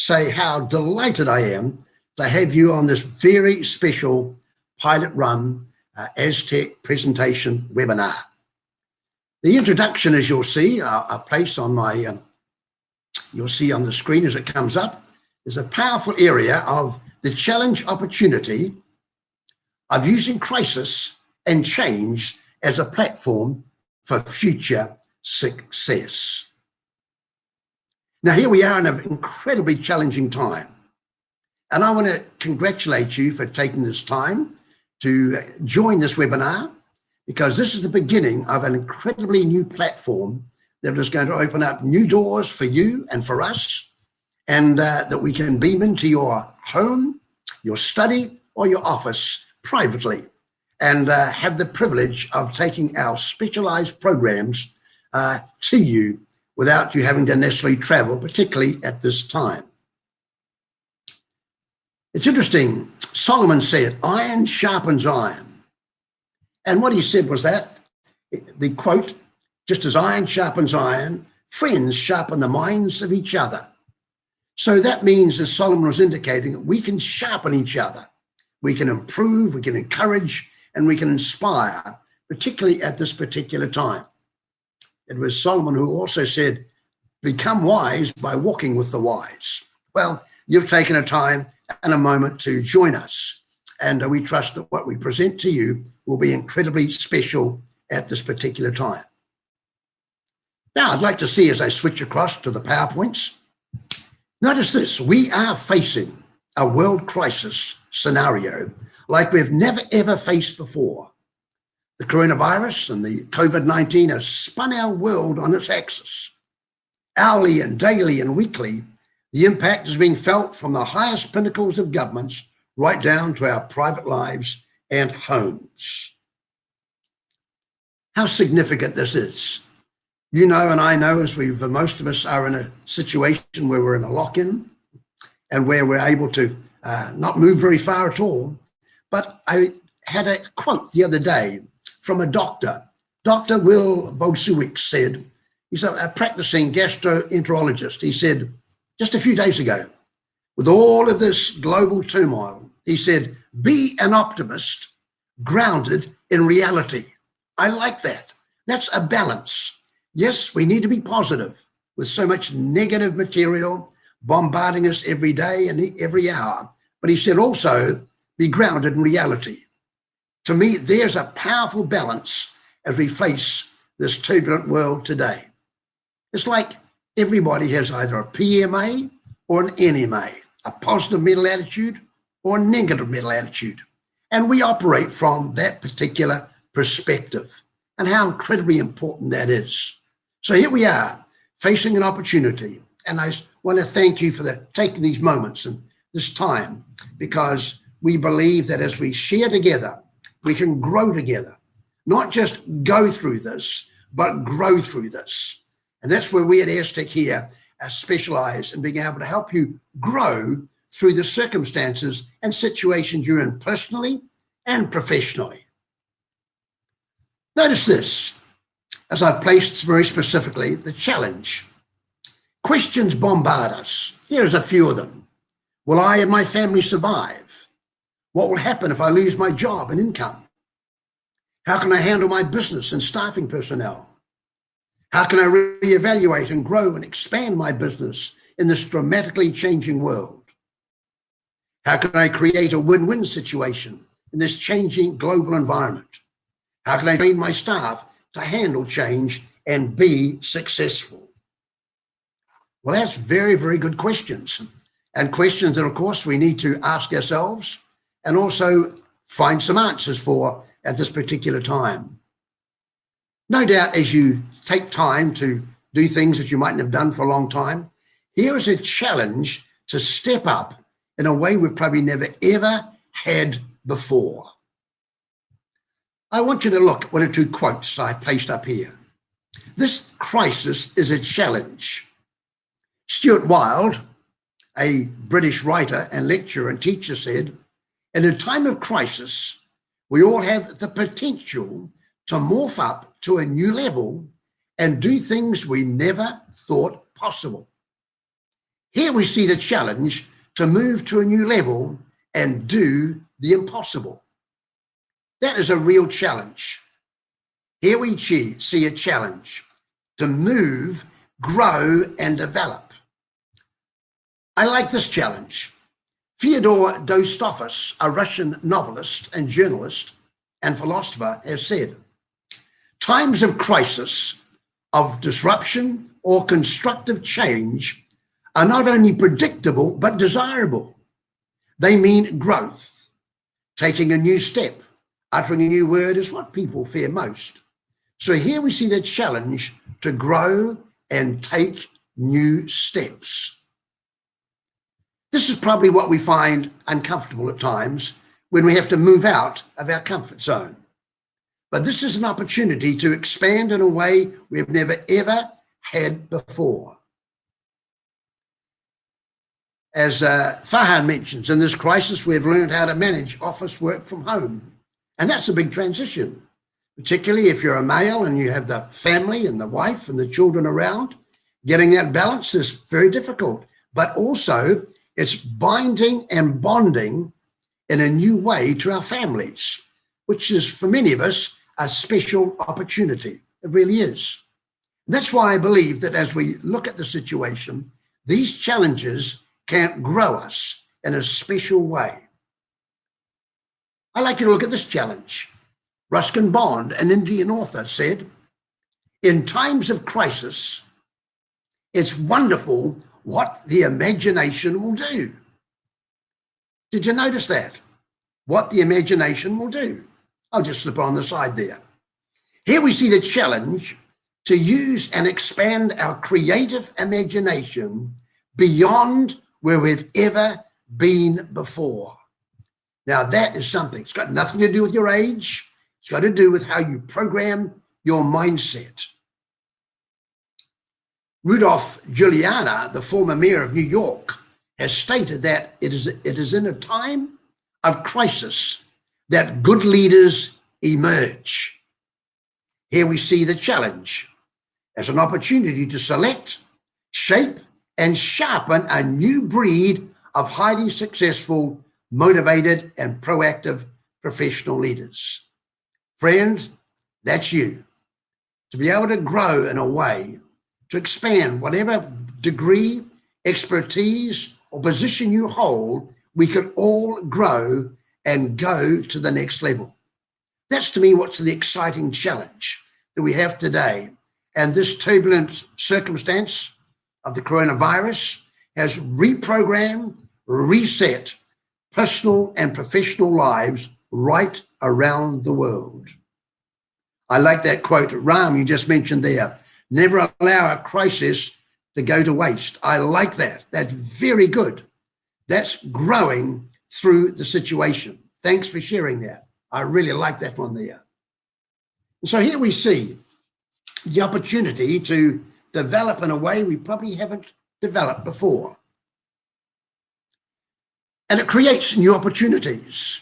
say how delighted I am to have you on this very special pilot run Aztec presentation webinar. The introduction, as you'll see, are placed on my, you'll see on the screen as it comes up, is a powerful area of the challenge opportunity of using crisis and change as a platform for future success. Now, here we are in an incredibly challenging time. And I want to congratulate you for taking this time to join this webinar, because this is the beginning of an incredibly new platform that is going to open up new doors for you and for us, and that we can beam into your home, your study, or your office privately, and have the privilege of taking our specialized programs to you without you having to necessarily travel, particularly at this time. It's interesting, Solomon said, iron sharpens iron. And what he said was that, the quote, just as iron sharpens iron, friends sharpen the minds of each other. So that means, as Solomon was indicating, that we can sharpen each other. We can improve, we can encourage, and we can inspire, particularly at this particular time. It was Solomon who also said, become wise by walking with the wise. Well, you've taken a time and a moment to join us, and we trust that what we present to you will be incredibly special at this particular time. Now, I'd like to see, as I switch across to the PowerPoints, notice this: we are facing a world crisis scenario like we've never ever faced before. The coronavirus and the COVID-19 have spun our world on its axis. Hourly and daily and weekly, the impact is being felt from the highest pinnacles of governments right down to our private lives and homes. How significant this is. You know, and I know, as most of us are in a situation where we're in a lock-in and where we're able to not move very far at all. But I had a quote the other day from a doctor. Dr. Will Bosuwick said, he's a practicing gastroenterologist. He said, just a few days ago, with all of this global turmoil, he said, be an optimist grounded in reality. I like that. That's a balance. Yes, we need to be positive with so much negative material bombarding us every day and every hour. But he said also, be grounded in reality. To me, there's a powerful balance as we face this turbulent world today. It's like everybody has either a PMA or an NMA, a positive mental attitude or a negative mental attitude. And we operate from that particular perspective, and how incredibly important that is. So here we are, facing an opportunity. And I want to thank you for taking these moments and this time, because we believe that as we share together, we can grow together, not just go through this, but grow through this. And that's where we at Aztec here are specialized in being able to help you grow through the circumstances and situations you're in personally and professionally. Notice this, as I've placed very specifically, the challenge. Questions bombard us. Here's a few of them. Will I and my family survive? What will happen if I lose my job and income? How can I handle my business and staffing personnel? How can I reevaluate and grow and expand my business in this dramatically changing world? How can I create a win-win situation in this changing global environment? How can I train my staff to handle change and be successful? Well, that's very, very good questions, and questions that, of course, we need to ask ourselves and also find some answers for at this particular time. No doubt, as you take time to do things that you mightn't have done for a long time, here is a challenge to step up in a way we've probably never, ever had before. I want you to look at one or two quotes I placed up here. This crisis is a challenge. Stuart Wilde, a British writer and lecturer and teacher, said, in a time of crisis, we all have the potential to morph up to a new level and do things we never thought possible. Here we see the challenge to move to a new level and do the impossible. That is a real challenge. Here we see a challenge to move, grow, and develop. I like this challenge. Fyodor Dostoevsky, a Russian novelist and journalist and philosopher, has said, times of crisis, of disruption or constructive change are not only predictable, but desirable. They mean growth. Taking a new step, uttering a new word is what people fear most. So here we see the challenge to grow and take new steps. This is probably what we find uncomfortable at times when we have to move out of our comfort zone. But this is an opportunity to expand in a way we've never ever had before. As Farhan mentions, in this crisis, we've learned how to manage office work from home. And that's a big transition, particularly if you're a male and you have the family and the wife and the children around. Getting that balance is very difficult, but also it's binding and bonding in a new way to our families, which is for many of us a special opportunity. It really is. That's why I believe that as we look at the situation, these challenges can grow us in a special way. I like you to look at this challenge. Ruskin Bond, an Indian author, said, in times of crisis, it's wonderful what the imagination will do. Did you notice that? What the imagination will do. I'll just slip on the side there. Here we see the challenge to use and expand our creative imagination beyond where we've ever been before. Now that is something. It's got nothing to do with your age. It's got to do with how you program your mindset. Rudolph Giuliani, the former mayor of New York, has stated that it is in a time of crisis that good leaders emerge. Here we see the challenge as an opportunity to select, shape, and sharpen a new breed of highly successful, motivated, and proactive professional leaders. Friend, that's you. To be able to grow in a way to expand whatever degree, expertise, or position you hold, we can all grow and go to the next level. That's to me what's the exciting challenge that we have today. And this turbulent circumstance of the coronavirus has reprogrammed, reset personal and professional lives right around the world. I like that quote, Ram, you just mentioned there. Never allow a crisis to go to waste. I like that. That's very good. That's growing through the situation. Thanks for sharing that. I really like that one there. And so here we see the opportunity to develop in a way we probably haven't developed before. And it creates new opportunities.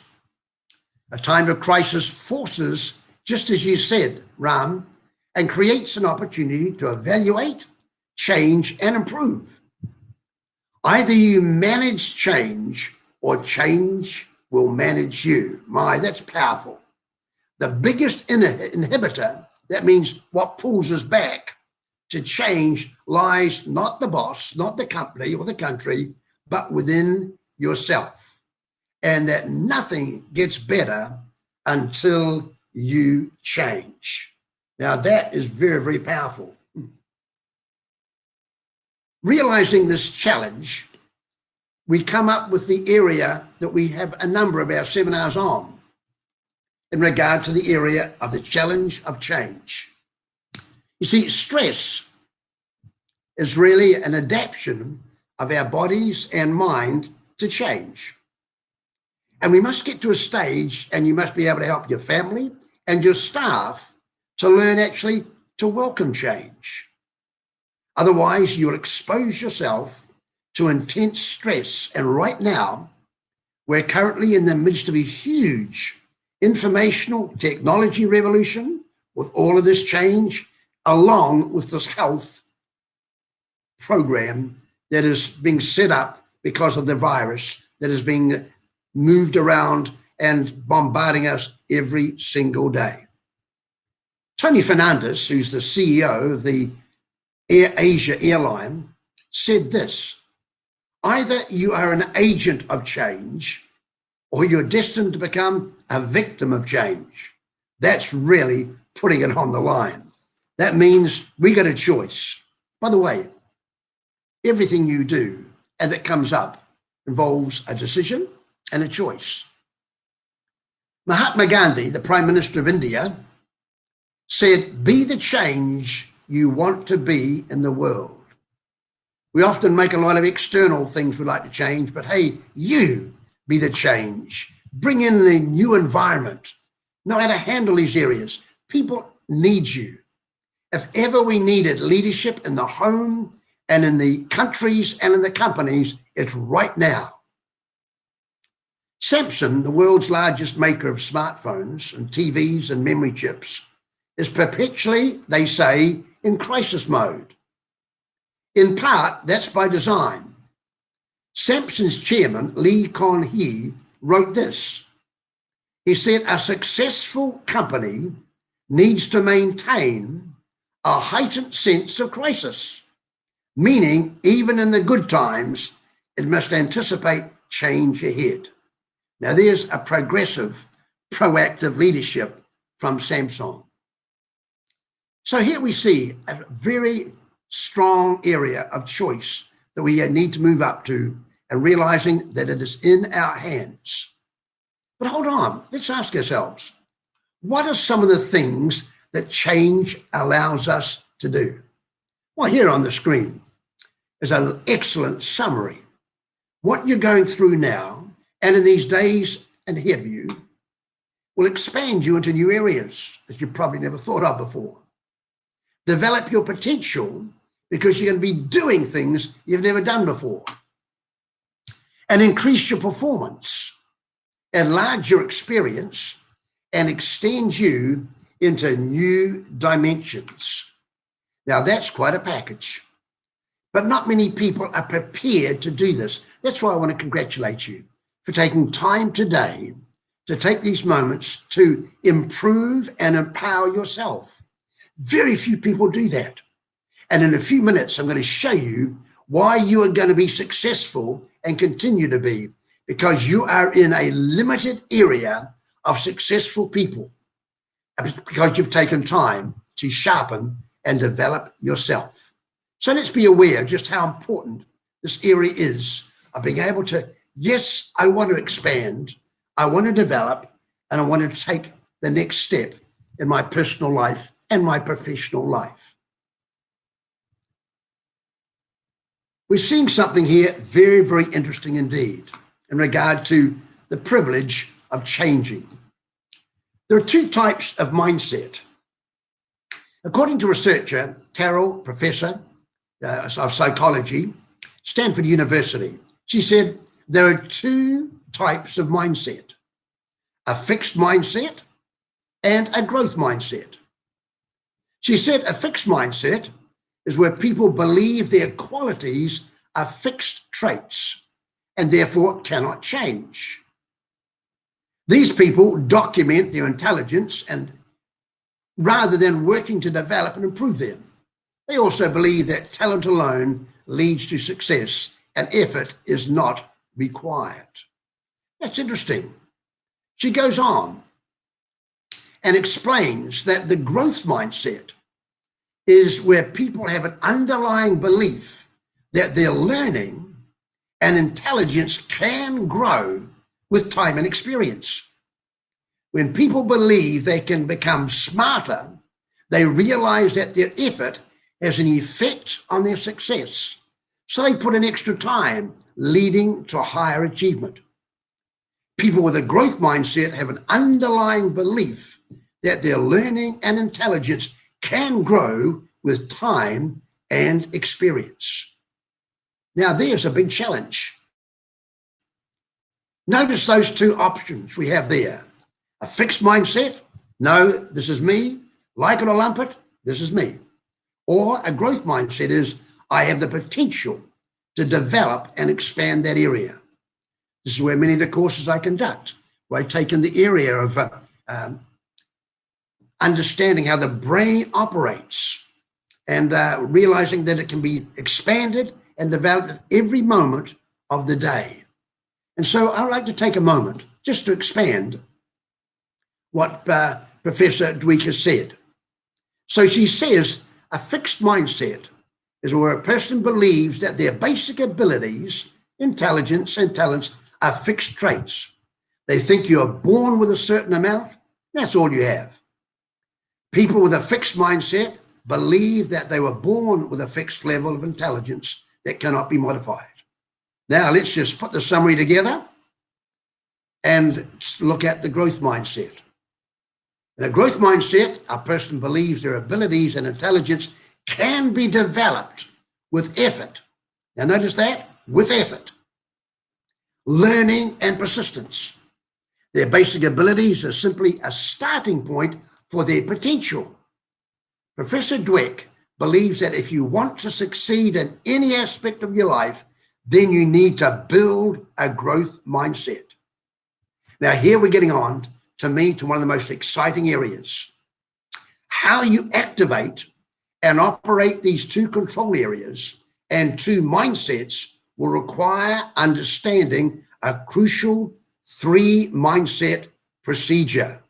A time of crisis forces, just as you said, Ram, and creates an opportunity to evaluate, change, and improve. Either you manage change or change will manage you. My, that's powerful. The biggest inhibitor, that means what pulls us back to change, lies not the boss, not the company or the country, but within yourself. And that nothing gets better until you change. Now that is very, very powerful. Realizing this challenge, we come up with the area that we have a number of our seminars on in regard to the area of the challenge of change. You see, stress is really an adaptation of our bodies and mind to change. And we must get to a stage, and you must be able to help your family and your staff to learn actually to welcome change. Otherwise, you'll expose yourself to intense stress. And right now, we're currently in the midst of a huge informational technology revolution with all of this change, along with this health program that is being set up because of the virus that is being moved around and bombarding us every single day. Tony Fernandez, who's the CEO of the AirAsia airline, said this: either you are an agent of change or you're destined to become a victim of change. That's really putting it on the line. That means we got a choice. By the way, everything you do and that comes up involves a decision and a choice. Mahatma Gandhi, the Prime Minister of India, said, be the change you want to be in the world. We often make a lot of external things we'd like to change, but hey, you be the change. Bring in the new environment. Know how to handle these areas. People need you. If ever we needed leadership in the home and in the countries and in the companies, it's right now. Samsung, the world's largest maker of smartphones and TVs and memory chips, is perpetually, they say, in crisis mode. In part, that's by design. Samsung's chairman, Lee Kon-hee, wrote this. He said, a successful company needs to maintain a heightened sense of crisis, meaning even in the good times, it must anticipate change ahead. Now, there's a progressive, proactive leadership from Samsung. So here we see a very strong area of choice that we need to move up to, and realizing that it is in our hands. But hold on, let's ask ourselves, what are some of the things that change allows us to do? Well, here on the screen is an excellent summary. What you're going through now and in these days ahead of you will expand you into new areas that you probably never thought of before. Develop your potential because you're going to be doing things you've never done before. And increase your performance, enlarge your experience, and extend you into new dimensions. Now, that's quite a package. But not many people are prepared to do this. That's why I want to congratulate you for taking time today to take these moments to improve and empower yourself. Very few people do that. And in a few minutes, I'm going to show you why you are going to be successful and continue to be, because you are in a limited area of successful people, because you've taken time to sharpen and develop yourself. So let's be aware just how important this area is of being able to, yes, I want to expand, I want to develop, and I want to take the next step in my personal life and my professional life. We're seeing something here very, very interesting indeed in regard to the privilege of changing. There are two types of mindset. According to researcher Carol, professor of psychology, Stanford University, she said there are two types of mindset: a fixed mindset and a growth mindset. She said a fixed mindset is where people believe their qualities are fixed traits and therefore cannot change. These people document their intelligence and rather than working to develop and improve them. They also believe that talent alone leads to success and effort is not required. That's interesting. She goes on and explains that the growth mindset is where people have an underlying belief that their learning and intelligence can grow with time and experience. When people believe they can become smarter, they realize that their effort has an effect on their success. So they put in extra time, leading to higher achievement. People with a growth mindset have an underlying belief that their learning and intelligence can grow with time and experience. Now, there's a big challenge. Notice those two options we have there. A fixed mindset, no, this is me, like it or lump it, this is me. Or a growth mindset is, I have the potential to develop and expand that area. This is where many of the courses I conduct, where I take in the area of understanding how the brain operates and realizing that it can be expanded and developed at every moment of the day. And so I'd like to take a moment just to expand what Professor Dweck has said. So she says a fixed mindset is where a person believes that their basic abilities, intelligence, and talents are fixed traits. They think you are born with a certain amount, that's all you have. People with a fixed mindset believe that they were born with a fixed level of intelligence that cannot be modified. Now, let's just put the summary together and look at the growth mindset. In a growth mindset, a person believes their abilities and intelligence can be developed with effort. Now, notice that, with effort, learning, and persistence. Their basic abilities are simply a starting point for their potential. Professor Dweck believes that if you want to succeed in any aspect of your life, then you need to build a growth mindset. Now, here we're getting on to one of the most exciting areas. How you activate and operate these two control areas and two mindsets will require understanding a crucial 3 mindset procedure.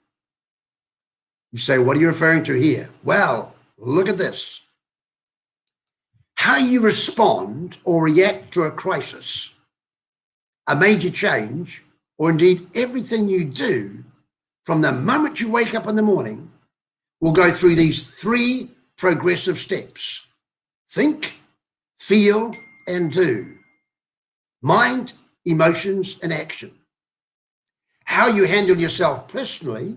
You say, what are you referring to here? Well, look at this. How you respond or react to a crisis, a major change, or indeed everything you do from the moment you wake up in the morning will go through these 3 progressive steps. Think, feel, and do. Mind, emotions, and action. How you handle yourself personally,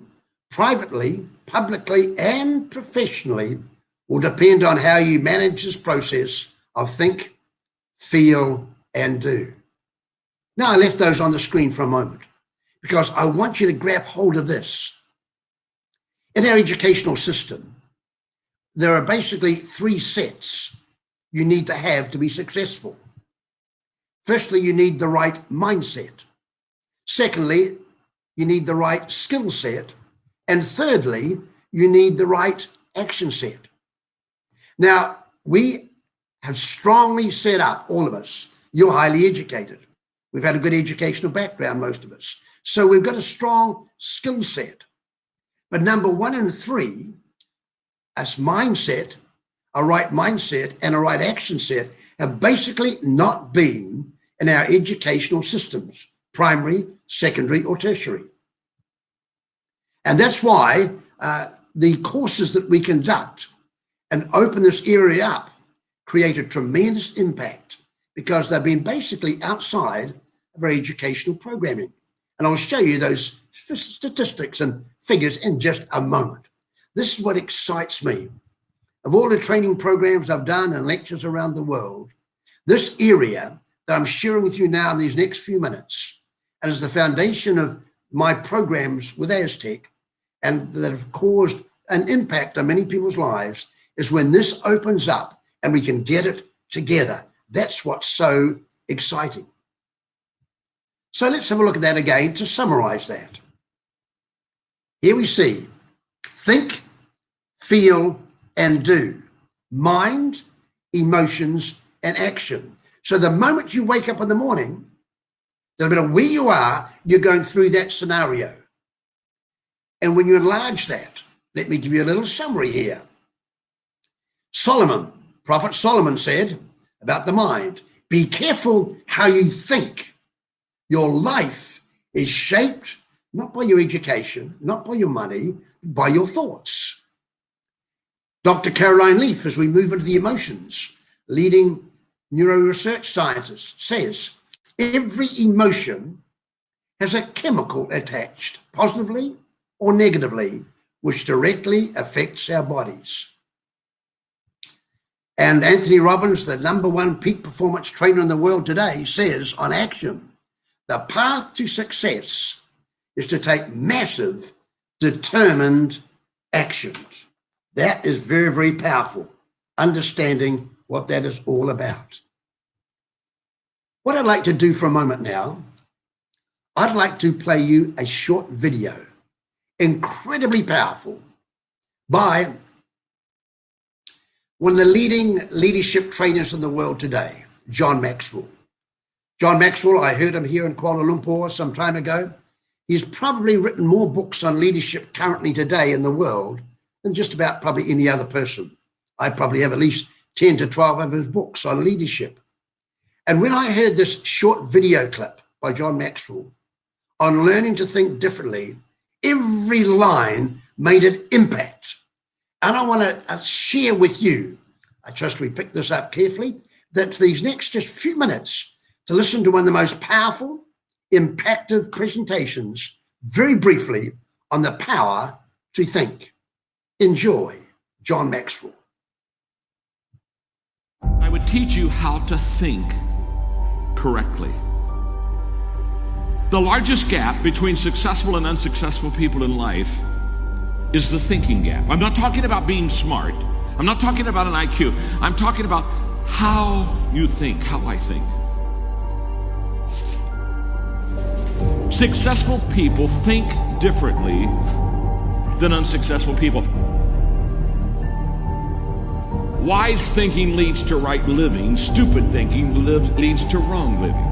privately, publicly, and professionally will depend on how you manage this process of think, feel, and do. Now, I left those on the screen for a moment because I want you to grab hold of this. In our educational system, there are basically 3 sets you need to have to be successful. Firstly, you need the right mindset. Secondly, you need the right skill set. And thirdly, you need the right action set. Now, we have strongly set up, all of us, you're highly educated. We've had a good educational background, most of us. So we've got a strong skill set. But number 1 and 3, as mindset, a right mindset and a right action set have basically not been in our educational systems, primary, secondary, or tertiary. And that's why the courses that we conduct and open this area up create a tremendous impact because they've been basically outside of our educational programming. And I'll show you those statistics and figures in just a moment. This is what excites me. Of all the training programs I've done and lectures around the world, this area that I'm sharing with you now in these next few minutes, and is the foundation of my programs with Aztec, and that have caused an impact on many people's lives, is when this opens up and we can get it together. That's what's so exciting. So let's have a look at that again to summarize that. Here we see think, feel, and do. Mind, emotions, and action. So the moment you wake up in the morning, no matter where you are, you're going through that scenario. And when you enlarge that, let me give you a little summary here. Prophet Solomon said about the mind, be careful how you think. Your life is shaped not by your education, not by your money, by your thoughts. Dr. Caroline Leaf, as we move into the emotions, leading neuroresearch scientist, says every emotion has a chemical attached, positively or negatively, which directly affects our bodies. And Anthony Robbins, the #1 peak performance trainer in the world today, says on action, the path to success is to take massive, determined actions. That is very, very powerful, understanding what that is all about. What I'd like to do for a moment now, I'd like to play you a short video, incredibly powerful, by one of the leading leadership trainers in the world today, John Maxwell. John Maxwell, I heard him here in Kuala Lumpur some time ago. He's probably written more books on leadership currently today in the world than just about probably any other person. I probably have at least 10 to 12 of his books on leadership. And when I heard this short video clip by John Maxwell on learning to think differently, every line made an impact. And I want to share with you, I trust we picked this up carefully, that for these next just few minutes to listen to one of the most powerful, impactful presentations, very briefly, on the power to think. Enjoy, John Maxwell. I would teach you how to think correctly. The largest gap between successful and unsuccessful people in life is the thinking gap. I'm not talking about being smart. I'm not talking about an IQ. I'm talking about how you think, how I think. Successful people think differently than unsuccessful people. Wise thinking leads to right living. Stupid thinking leads to wrong living.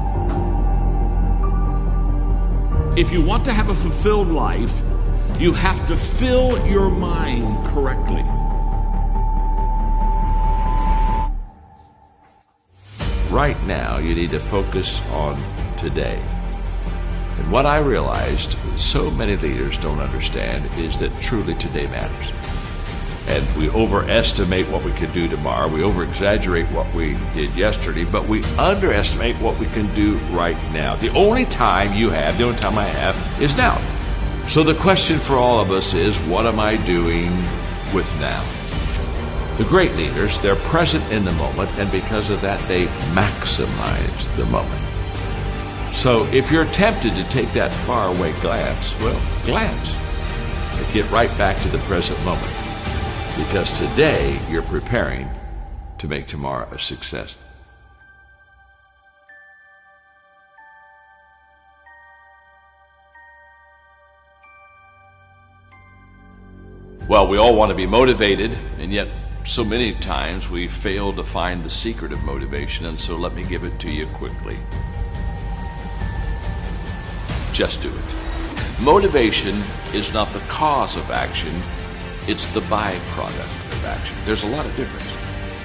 If you want to have a fulfilled life, you have to fill your mind correctly. Right now, you need to focus on today. And what I realized so many leaders don't understand is that truly today matters. And we overestimate what we can do tomorrow. We over-exaggerate what we did yesterday, but we underestimate what we can do right now. The only time you have, the only time I have, is now. So the question for all of us is, what am I doing with now? The great leaders, they're present in the moment, and because of that, they maximize the moment. So if you're tempted to take that faraway glance, well, glance. But get right back to the present moment. Because today you're preparing to make tomorrow a success. Well, we all want to be motivated, and yet so many times we fail to find the secret of motivation, and so let me give it to you quickly. Just do it. Motivation is not the cause of action. It's the byproduct of action. There's a lot of difference.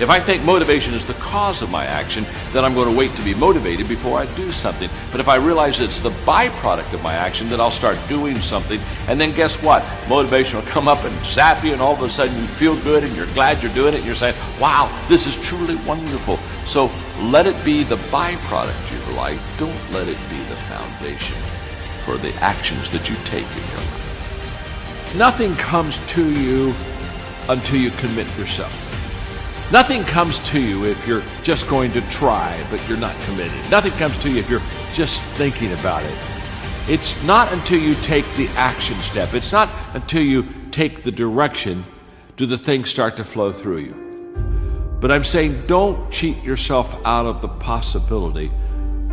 If I think motivation is the cause of my action, then I'm going to wait to be motivated before I do something. But if I realize it's the byproduct of my action, then I'll start doing something. And then guess what? Motivation will come up and zap you, and all of a sudden you feel good and you're glad you're doing it. And you're saying, wow, this is truly wonderful. So let it be the byproduct of your life. Don't let it be the foundation for the actions that you take in your life. Nothing comes to you until you commit yourself. Nothing comes to you if you're just going to try, but you're not committed. Nothing comes to you if you're just thinking about it. It's not until you take the action step. It's not until you take the direction do the things start to flow through you. But I'm saying don't cheat yourself out of the possibility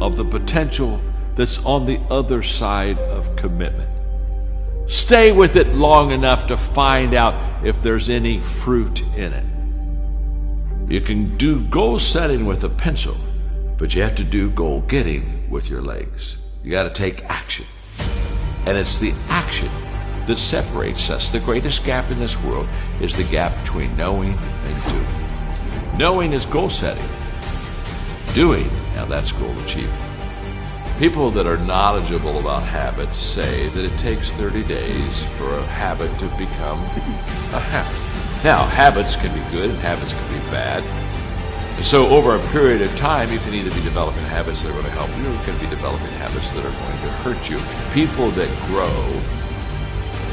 of the potential that's on the other side of commitment. Stay with it long enough to find out if there's any fruit in it. You can do goal setting with a pencil, but you have to do goal getting with your legs. You got to take action. And it's the action that separates us. The greatest gap in this world is the gap between knowing and doing. Knowing is goal setting. Doing, now that's goal achievement. People that are knowledgeable about habits say that it takes 30 days for a habit to become a habit. Now, habits can be good and habits can be bad. So over a period of time, you can either be developing habits that are going to help you, or you can be developing habits that are going to hurt you. People that grow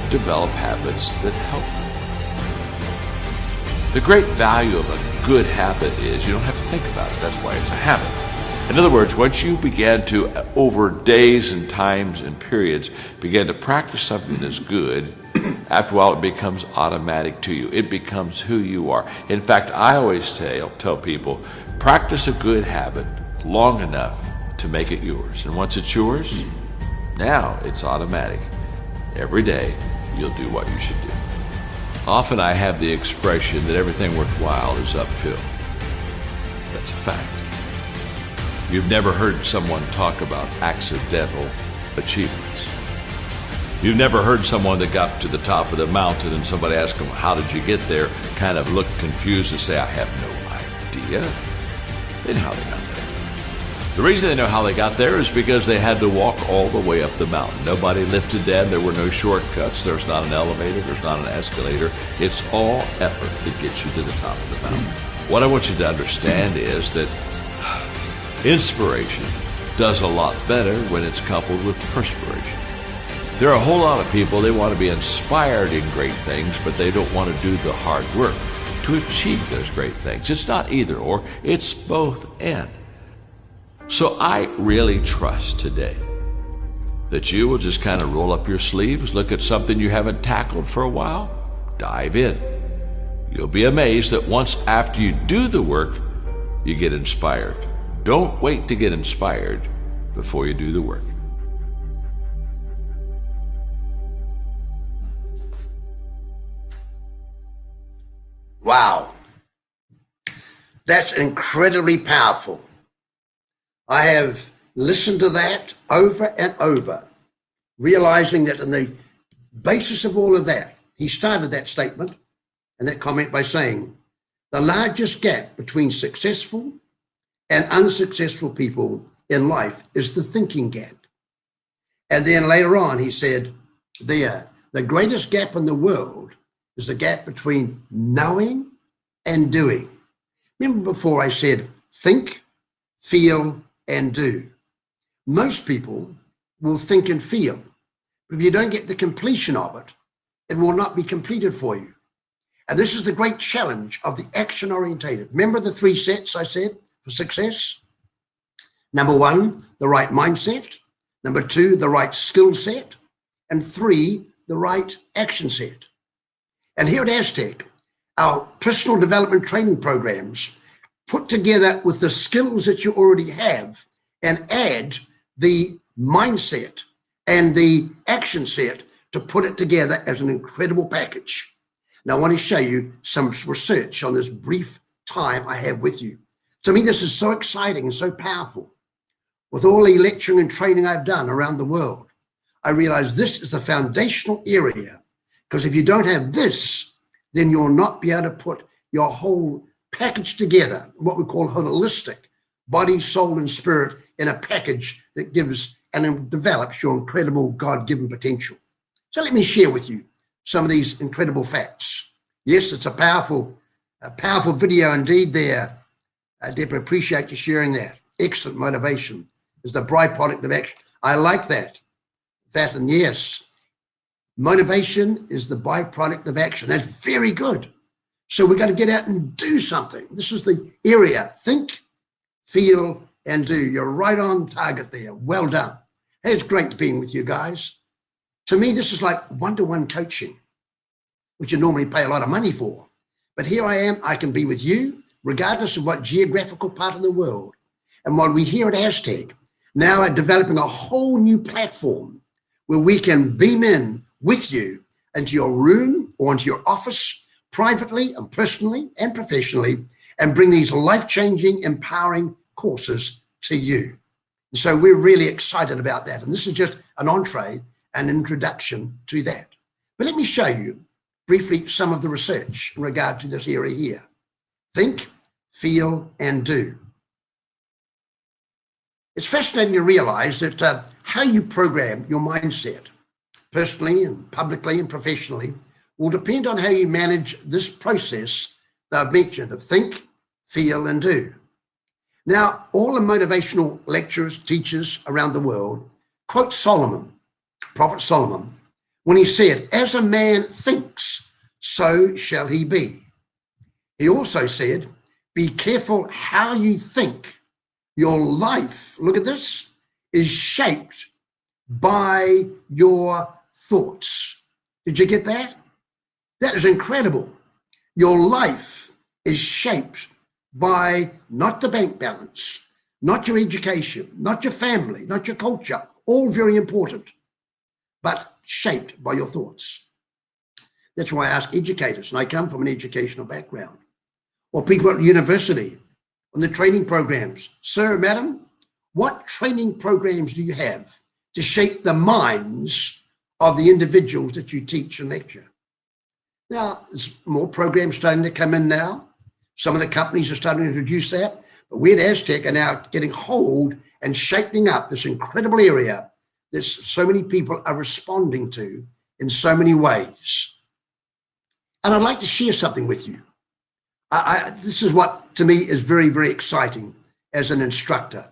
develop habits that help them. The great value of a good habit is you don't have to think about it. That's why it's a habit. In other words, once you begin to, over days and times and periods, begin to practice something that's good, after a while it becomes automatic to you. It becomes who you are. In fact, I always tell people, practice a good habit long enough to make it yours. And once it's yours, now it's automatic. Every day, you'll do what you should do. Often I have the expression that everything worthwhile is uphill. That's a fact. You've never heard someone talk about accidental achievements. You've never heard someone that got to the top of the mountain and somebody asked them, how did you get there? Kind of look confused and say, I have no idea. They know how they got there. The reason they know how they got there is because they had to walk all the way up the mountain. Nobody lifted them. There were no shortcuts. There's not an elevator. There's not an escalator. It's all effort that gets you to the top of the mountain. What I want you to understand is that inspiration does a lot better when it's coupled with perspiration. There are a whole lot of people, they want to be inspired in great things, but they don't want to do the hard work to achieve those great things. It's not either or, it's both and. So I really trust today that you will just kind of roll up your sleeves, look at something you haven't tackled for a while, dive in. You'll be amazed that once after you do the work, you get inspired. Don't wait to get inspired before you do the work. Wow. That's incredibly powerful. I have listened to that over and over, realizing that in the basis of all of that, he started that statement and that comment by saying, the largest gap between successful and unsuccessful people in life is the thinking gap. And then later on, he said, the greatest gap in the world is the gap between knowing and doing. Remember before I said, think, feel, and do. Most people will think and feel, but if you don't get the completion of it, it will not be completed for you. And this is the great challenge of the action-orientated. Remember the 3 sets I said for success? Number 1, the right mindset. Number 2, the right skill set. And 3, the right action set. And here at Aztec, our personal development training programs put together with the skills that you already have and add the mindset and the action set to put it together as an incredible package. Now, I want to show you some research on this brief time I have with you. To me, this is so exciting and so powerful. With all the lecturing and training I've done around the world, I realize this is the foundational area, because if you don't have this, then you'll not be able to put your whole package together, what we call holistic, body, soul, and spirit, in a package that gives and develops your incredible God-given potential. So let me share with you some of these incredible facts. Yes, it's a powerful video indeed there. Deborah, appreciate you sharing that. Excellent. Motivation is the byproduct of action. I like that. That, and yes, motivation is the byproduct of action. That's very good. So we've got to get out and do something. This is the area. Think, feel, and do. You're right on target there. Well done. Hey, it's great being with you guys. To me, this is like one-to-one coaching, which you normally pay a lot of money for. But here I am, I can be with you, regardless of what geographical part of the world. And while we here at Aztec now are developing a whole new platform where we can beam in with you into your room or into your office, privately and personally and professionally, and bring these life-changing, empowering courses to you. And so we're really excited about that. And this is just an entree, an introduction to that. But let me show you briefly some of the research in regard to this area here. Think, feel, and do. It's fascinating to realize that how you program your mindset, personally and publicly and professionally, will depend on how you manage this process that I've mentioned of think, feel, and do. Now, all the motivational lecturers, teachers around the world quote Solomon, Prophet Solomon, when he said, as a man thinks, so shall he be. He also said, be careful how you think. Your life, look at this, is shaped by your thoughts. Did you get that? That is incredible. Your life is shaped by not the bank balance, not your education, not your family, not your culture, all very important, but shaped by your thoughts. That's why I ask educators, and I come from an educational background, or people at university, on the training programs. Sir, madam, what training programs do you have to shape the minds of the individuals that you teach and lecture? Now, there's more programs starting to come in now. Some of the companies are starting to introduce that, but we at Aztec are now getting hold and shaping up this incredible area that so many people are responding to in so many ways. And I'd like to share something with you. This is what, to me, is very, very exciting as an instructor.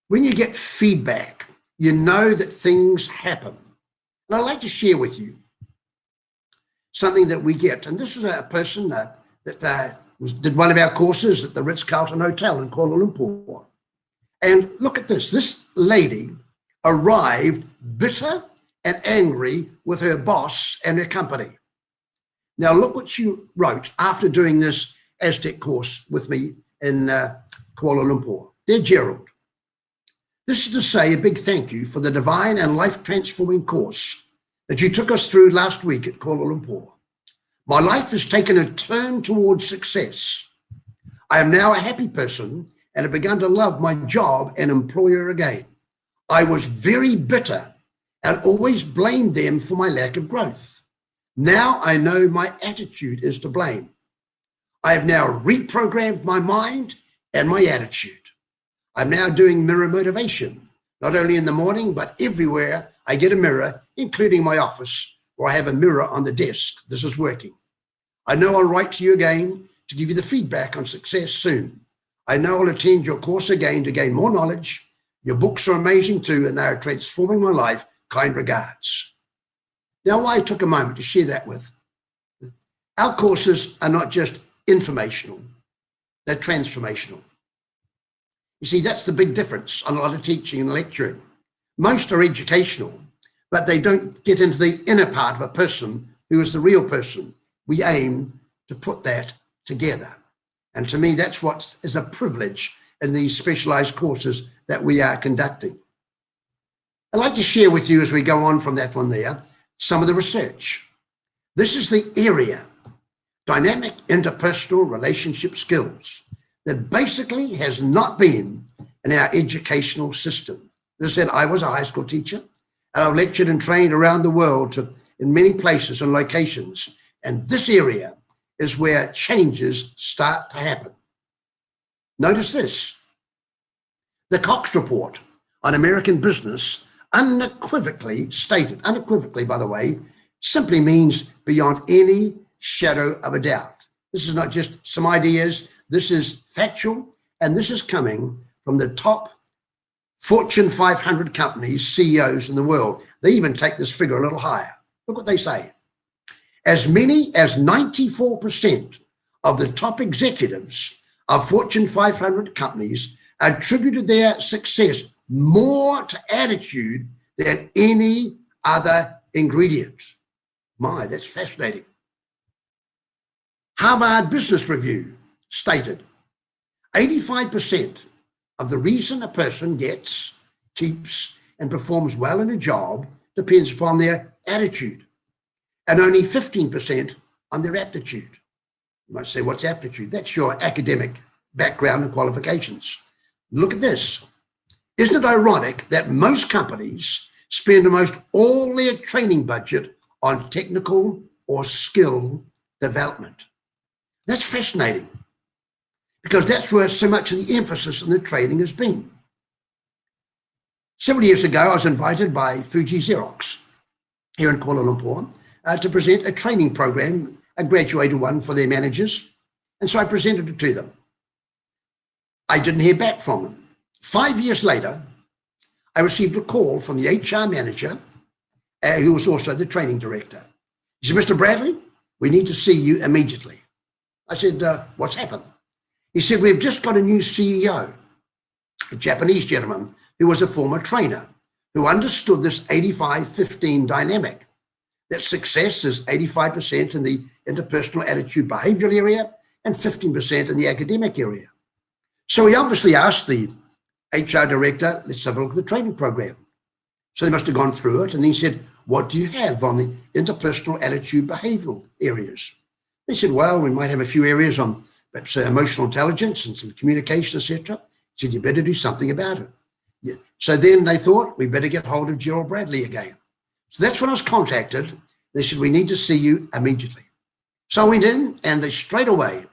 When you get feedback, you know that things happen. And I'd like to share with you something that we get. And this is a person that did one of our courses at the Ritz-Carlton Hotel in Kuala Lumpur. And look at this. This lady arrived bitter and angry with her boss and her company. Now, look what she wrote after doing this Aztec course with me in Kuala Lumpur. Dear Gerald, this is to say a big thank you for the divine and life-transforming course that you took us through last week at Kuala Lumpur. My life has taken a turn towards success. I am now a happy person and have begun to love my job and employer again. I was very bitter and always blamed them for my lack of growth. Now I know my attitude is to blame. I have now reprogrammed my mind and my attitude. I'm now doing mirror motivation, not only in the morning, but everywhere I get a mirror, including my office, where I have a mirror on the desk. This is working. I know I'll write to you again to give you the feedback on success soon. I know I'll attend your course again to gain more knowledge. Your books are amazing too, and they are transforming my life. Kind regards. Now, why I took a moment to share that with. Our courses are not just informational, they're transformational. You see, that's the big difference on a lot of teaching and lecturing. Most are educational, but they don't get into the inner part of a person who is the real person. We aim to put that together. And to me, that's what is a privilege in these specialized courses that we are conducting. I'd like to share with you as we go on from that one there, some of the research. This is the area, dynamic interpersonal relationship skills, that basically has not been in our educational system. As I said, I was a high school teacher, and I've lectured and trained around the world in many places and locations. And this area is where changes start to happen. Notice this. The Cox Report on American Business unequivocally stated, unequivocally, by the way, simply means beyond any shadow of a doubt. This is not just some ideas. This is factual, and this is coming from the top Fortune 500 companies, CEOs in the world. They even take this figure a little higher. Look what they say. As many as 94% of the top executives of Fortune 500 companies attributed their success more to attitude than any other ingredient. My, that's fascinating. Harvard Business Review stated 85% of the reason a person gets, keeps, and performs well in a job depends upon their attitude, and only 15% on their aptitude. You might say, what's aptitude? That's your academic background and qualifications. Look at this. Isn't it ironic that most companies spend almost all their training budget on technical or skill development? That's fascinating, because that's where so much of the emphasis in the training has been. Several years ago, I was invited by Fuji Xerox here in Kuala Lumpur to present a training program, a graduated one for their managers. And so I presented it to them. I didn't hear back from them. 5 years later, I received a call from the HR manager, who was also the training director. He said, Mr. Bradley, we need to see you immediately. I said, what's happened? He said, we've just got a new CEO, a Japanese gentleman who was a former trainer, who understood this 85-15 dynamic, that success is 85% in the interpersonal attitude behavioral area and 15% in the academic area. So we obviously asked the HR director, let's have a look at the training program. So they must have gone through it. And he said, what do you have on the interpersonal attitude behavioral areas? They said, well, we might have a few areas on perhaps emotional intelligence and some communication, etc. He said, you better do something about it. Yeah. So then they thought, we better get hold of Gerald Bradley again. So that's when I was contacted. They said, we need to see you immediately. So I went in and straight away,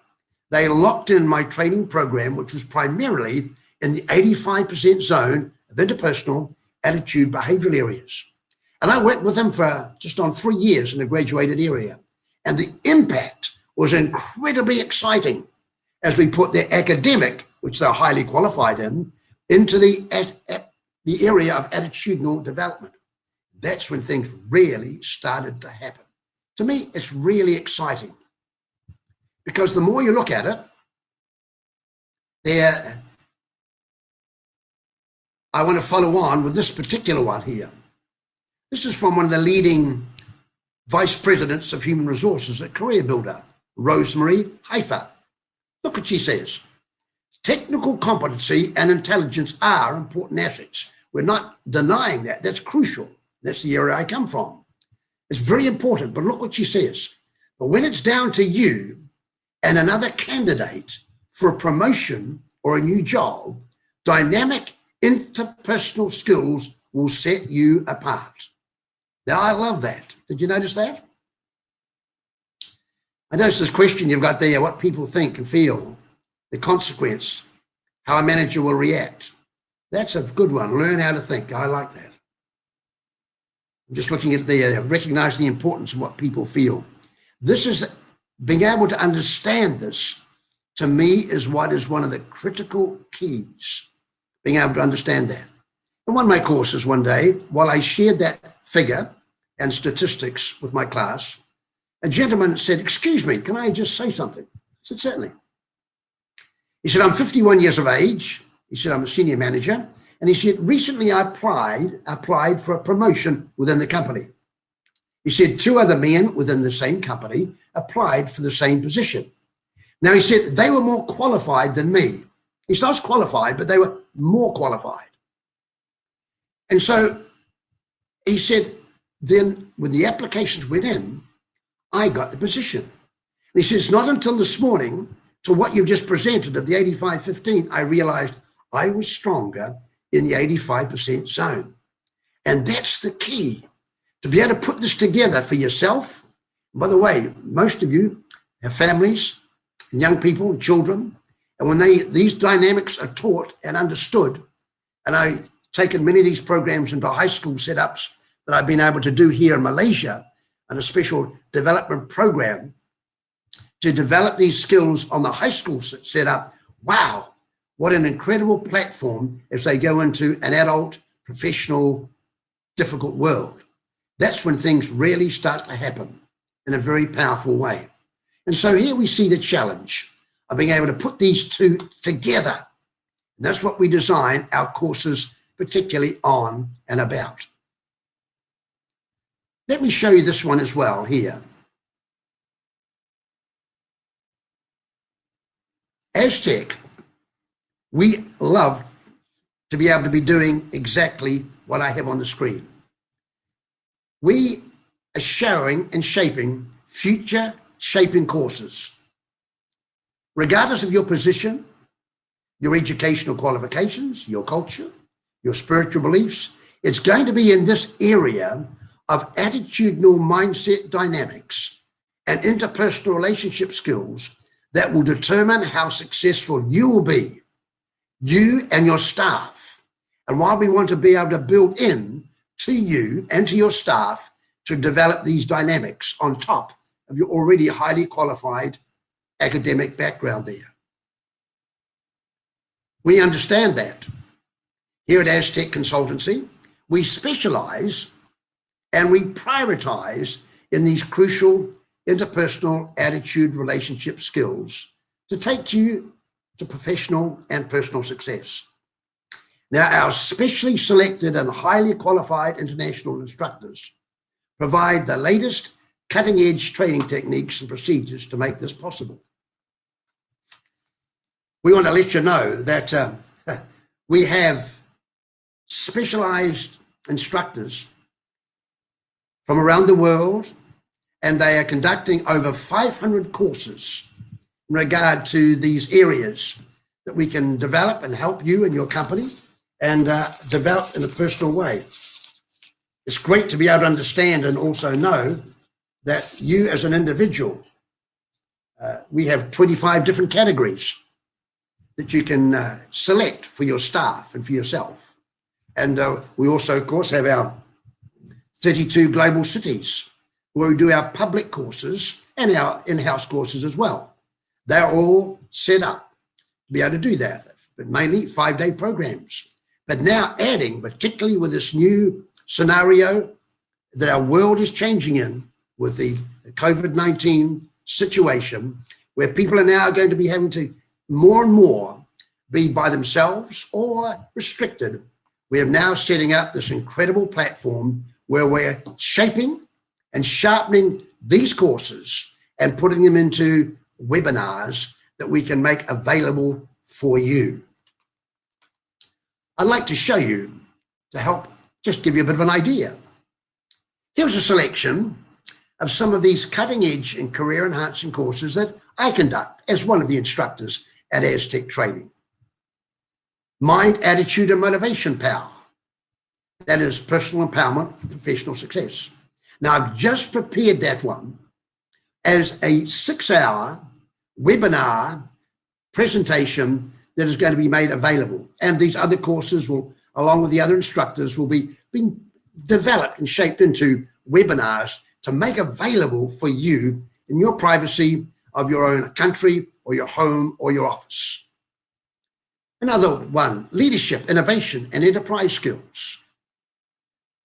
they locked in my training program, which was primarily in the 85% zone of interpersonal attitude behavioral areas. And I worked with them for just on 3 years in a graduated area. And the impact was incredibly exciting as we put their academic, which they're highly qualified in, into the area of attitudinal development. That's when things really started to happen. To me, it's really exciting because the more you look at it, I want to follow on with this particular one here. This is from one of the leading vice presidents of human resources at Career Builder, Rosemary Haifa. Look what she says. Technical competency and intelligence are important assets. We're not denying that. That's crucial. That's the area I come from. It's very important, but look what she says. But when it's down to you and another candidate for a promotion or a new job, dynamic interpersonal skills will set you apart. Now, I love that. Did you notice that? I noticed this question you've got there, what people think and feel, the consequence, how a manager will react. That's a good one. Learn how to think. I like that. I'm just looking at the recognize the importance of what people feel. This is being able to understand this, to me, is what is one of the critical keys, being able to understand that. In one of my courses one day, while I shared that figure and statistics with my class, a gentleman said, excuse me, can I just say something? I said, certainly. He said, I'm 51 years of age. He said, I'm a senior manager. And he said, recently I applied for a promotion within the company. He said, 2 other men within the same company applied for the same position. Now, he said, they were more qualified than me. He said, I was qualified, but they were more qualified. And so he said, then when the applications went in, I got the position. And he says, not until this morning, to what you've just presented of the 85-15, I realized I was stronger in the 85% zone. And that's the key, to be able to put this together for yourself. By the way, most of you have families and young people and children. And when these dynamics are taught and understood, and I've taken many of these programs into high school setups that I've been able to do here in Malaysia, and a special development program to develop these skills on the high school setup. Wow, what an incredible platform as they go into an adult, professional, difficult world. That's when things really start to happen in a very powerful way. And so here we see the challenge of being able to put these two together. And that's what we design our courses particularly on and about. Let me show you this one as well here. Aztec, we love to be able to be doing exactly what I have on the screen. We are showing and shaping future shaping courses. Regardless of your position, your educational qualifications, your culture, your spiritual beliefs, it's going to be in this area of attitudinal mindset dynamics and interpersonal relationship skills that will determine how successful you will be, you and your staff. And while we want to be able to build in to you and to your staff to develop these dynamics on top of your already highly qualified academic background there. We understand that. Here at Aztec Consultancy, we specialize and we prioritize in these crucial interpersonal attitude relationship skills to take you to professional and personal success. Now, our specially selected and highly qualified international instructors provide the latest cutting-edge training techniques and procedures to make this possible. we want to let you know that we have specialized instructors from around the world, and they are conducting over 500 courses in regard to these areas that we can develop and help you and your company and develop in a personal way. It's great to be able to understand and also know that you as an individual, we have 25 different categories that you can select for your staff and for yourself. And we also, of course, have our 32 global cities where we do our public courses and our in-house courses as well. They're all set up to be able to do that, but mainly 5-day programs. But now adding, particularly with this new scenario that our world is changing in with the COVID-19 situation, where people are now going to be having to more and more be by themselves or restricted. We are now setting up this incredible platform where we're shaping and sharpening these courses and putting them into webinars that we can make available for you. I'd like to show you, to help just give you a bit of an idea. Here's a selection of some of these cutting edge and career enhancing courses that I conduct as one of the instructors at Aztec Training. Mind, Attitude, and Motivation Power. That is personal empowerment for professional success. Now, I've just prepared that one as a 6-hour webinar presentation that is going to be made available. And these other courses will, along with the other instructors, will be being developed and shaped into webinars to make available for you in your privacy of your own country or your home or your office. Another one, Leadership, Innovation, and Enterprise Skills.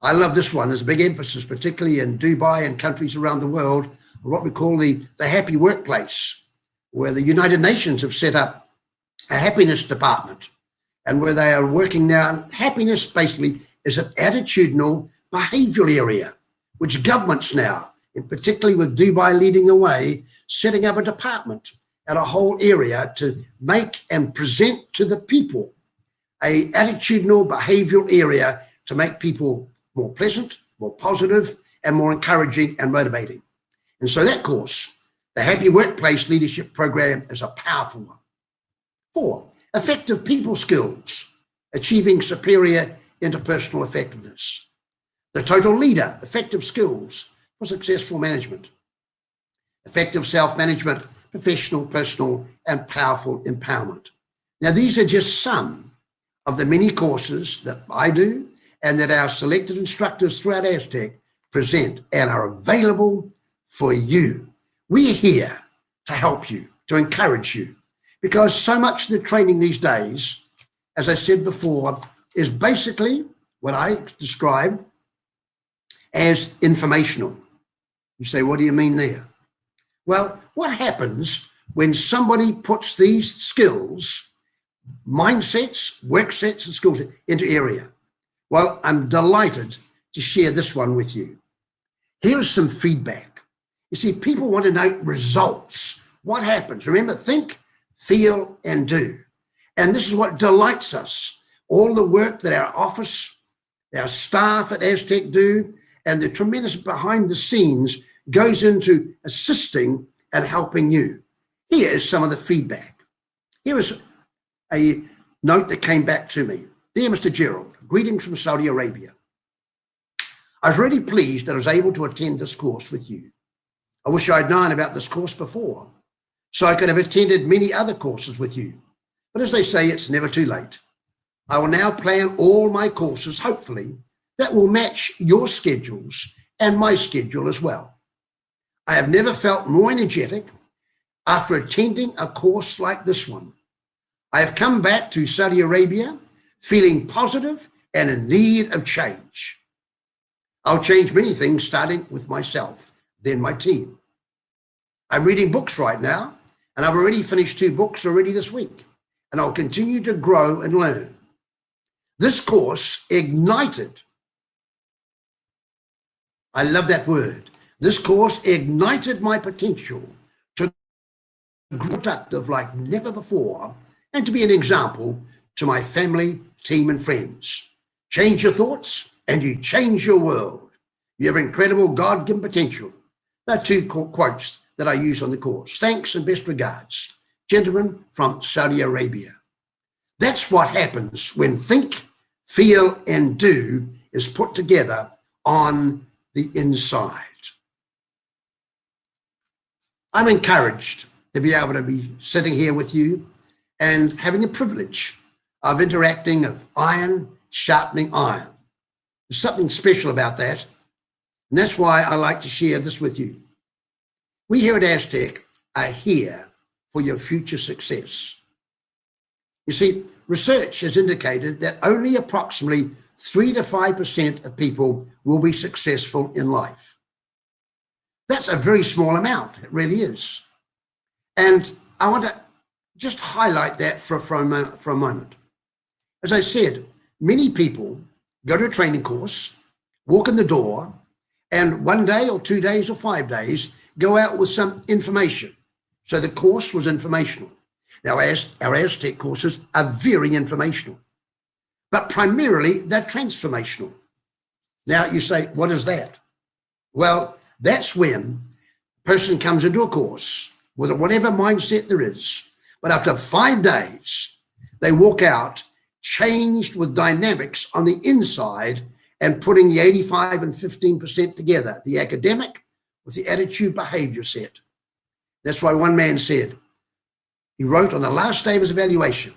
I love this one. There's a big emphasis, particularly in Dubai and countries around the world, on what we call the happy workplace, where the United Nations have set up a happiness department, and where they are working now. Happiness basically is an attitudinal behavioral area, which governments now, and particularly with Dubai leading the way, setting up a department and a whole area to make and present to the people a attitudinal behavioral area to make people more pleasant, more positive, and more encouraging and motivating. And so that course, the Happy Workplace Leadership Program, is a powerful one. 4, Effective People Skills, Achieving Superior Interpersonal Effectiveness. The Total Leader, Effective Skills for Successful Management. Effective Self-Management, Professional, Personal, and Powerful Empowerment. Now, these are just some of the many courses that I do and that our selected instructors throughout Aztec present and are available for you. We're here to help you, to encourage you, because so much of the training these days, as I said before, is basically what I describe as informational. You say, what do you mean there? Well, what happens when somebody puts these skills, mindsets, work sets, and skills into area? Well, I'm delighted to share this one with you. Here's some feedback. You see, people want to know results. What happens? Remember, think, feel, and do. And this is what delights us. All the work that our office, our staff at Aztec do, and the tremendous behind the scenes goes into assisting and helping you. Here is some of the feedback. Here is a note that came back to me. Dear Mr. Gerald, greetings from Saudi Arabia. I was really pleased that I was able to attend this course with you. I wish I'd known about this course before, so I could have attended many other courses with you. But as they say, it's never too late. I will now plan all my courses, hopefully, that will match your schedules and my schedule as well. I have never felt more energetic after attending a course like this one. I have come back to Saudi Arabia feeling positive and in need of change. I'll change many things, starting with myself, then my team. I'm reading books right now, and I've already finished 2 books already this week, and I'll continue to grow and learn. This course ignited. I love that word. This course ignited my potential to be productive like never before and to be an example to my family, team, and friends. Change your thoughts and you change your world. You have incredible God-given potential. There are two quotes that I use on the course. Thanks and best regards. Gentlemen from Saudi Arabia. That's what happens when think, feel, and do is put together on the inside. I'm encouraged to be able to be sitting here with you and having the privilege of interacting, of iron sharpening iron. There's something special about that, and that's why I like to share this with you. We here at Aztec are here for your future success. You see, research has indicated that only approximately 3 to 5% of people will be successful in life. That's a very small amount, it really is. And I want to just highlight that for a moment. As I said, many people go to a training course, walk in the door, and 1 day or 2 days or 5 days, go out with some information. So the course was informational. Now, our Aztec courses are very informational, but primarily they're transformational. Now you say, what is that? Well, that's when a person comes into a course with whatever mindset there is, but after 5 days, they walk out changed with dynamics on the inside and putting the 85 and 15% together, the academic with the attitude behavior set. That's why one man said, he wrote on the last day of his evaluation,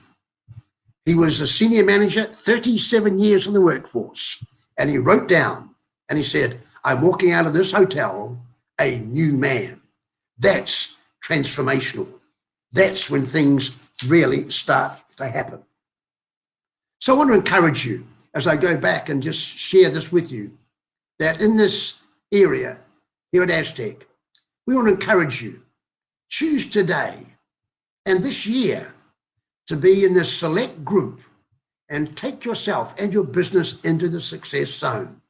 he was a senior manager, 37 years in the workforce, and he wrote down and he said, I'm walking out of this hotel a new man. That's transformational. That's when things really start to happen. So I want to encourage you as I go back and just share this with you, that in this area here at Aztec, we want to encourage you, choose today and this year to be in this select group and take yourself and your business into the success zone.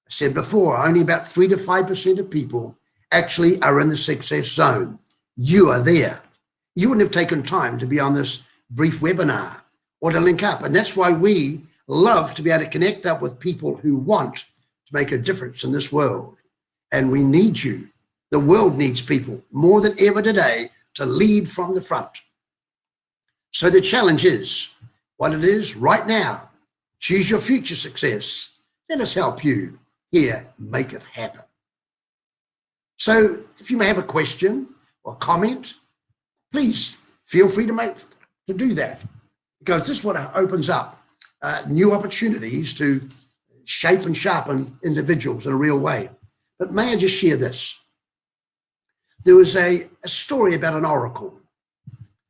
I said before, only about 3 to 5% of people actually are in the success zone. You are there. You wouldn't have taken time to be on this brief webinar or to link up. And that's why we love to be able to connect up with people who want to make a difference in this world. And we need you. The world needs people more than ever today to lead from the front. So the challenge is what it is right now. Choose your future success. Let us help you here make it happen. So if you may have a question or comment, please feel free to do that, because this is what opens up new opportunities to shape and sharpen individuals in a real way. But may I just share this? There was a story about an oracle,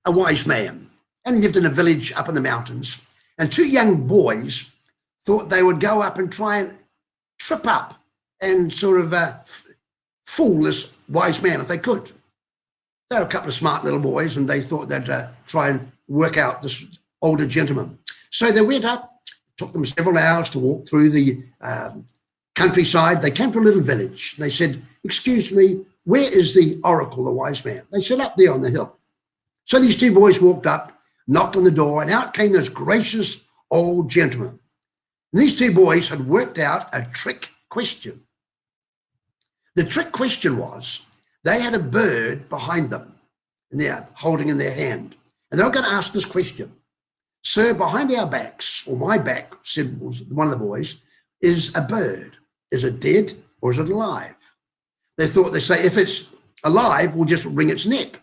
a wise man, and he lived in a village up in the mountains, and 2 young boys thought they would go up and try and trip up and sort of fool this wise man if they could. They were a couple of smart little boys, and they thought they'd try and work out this older gentleman. So they went up, took them several hours to walk through the countryside. They came to a little village. They said, excuse me, where is the oracle, the wise man? They said, up there on the hill. So these 2 boys walked up, knocked on the door, and out came this gracious old gentleman. And these 2 boys had worked out a trick question. The trick question was, they had a bird behind them, and they're holding in their hand. And they were going to ask this question. Sir, behind our backs, or my back, said one of the boys, is a bird. Is it dead or is it alive? They thought, they say, if it's alive, we'll just wring its neck.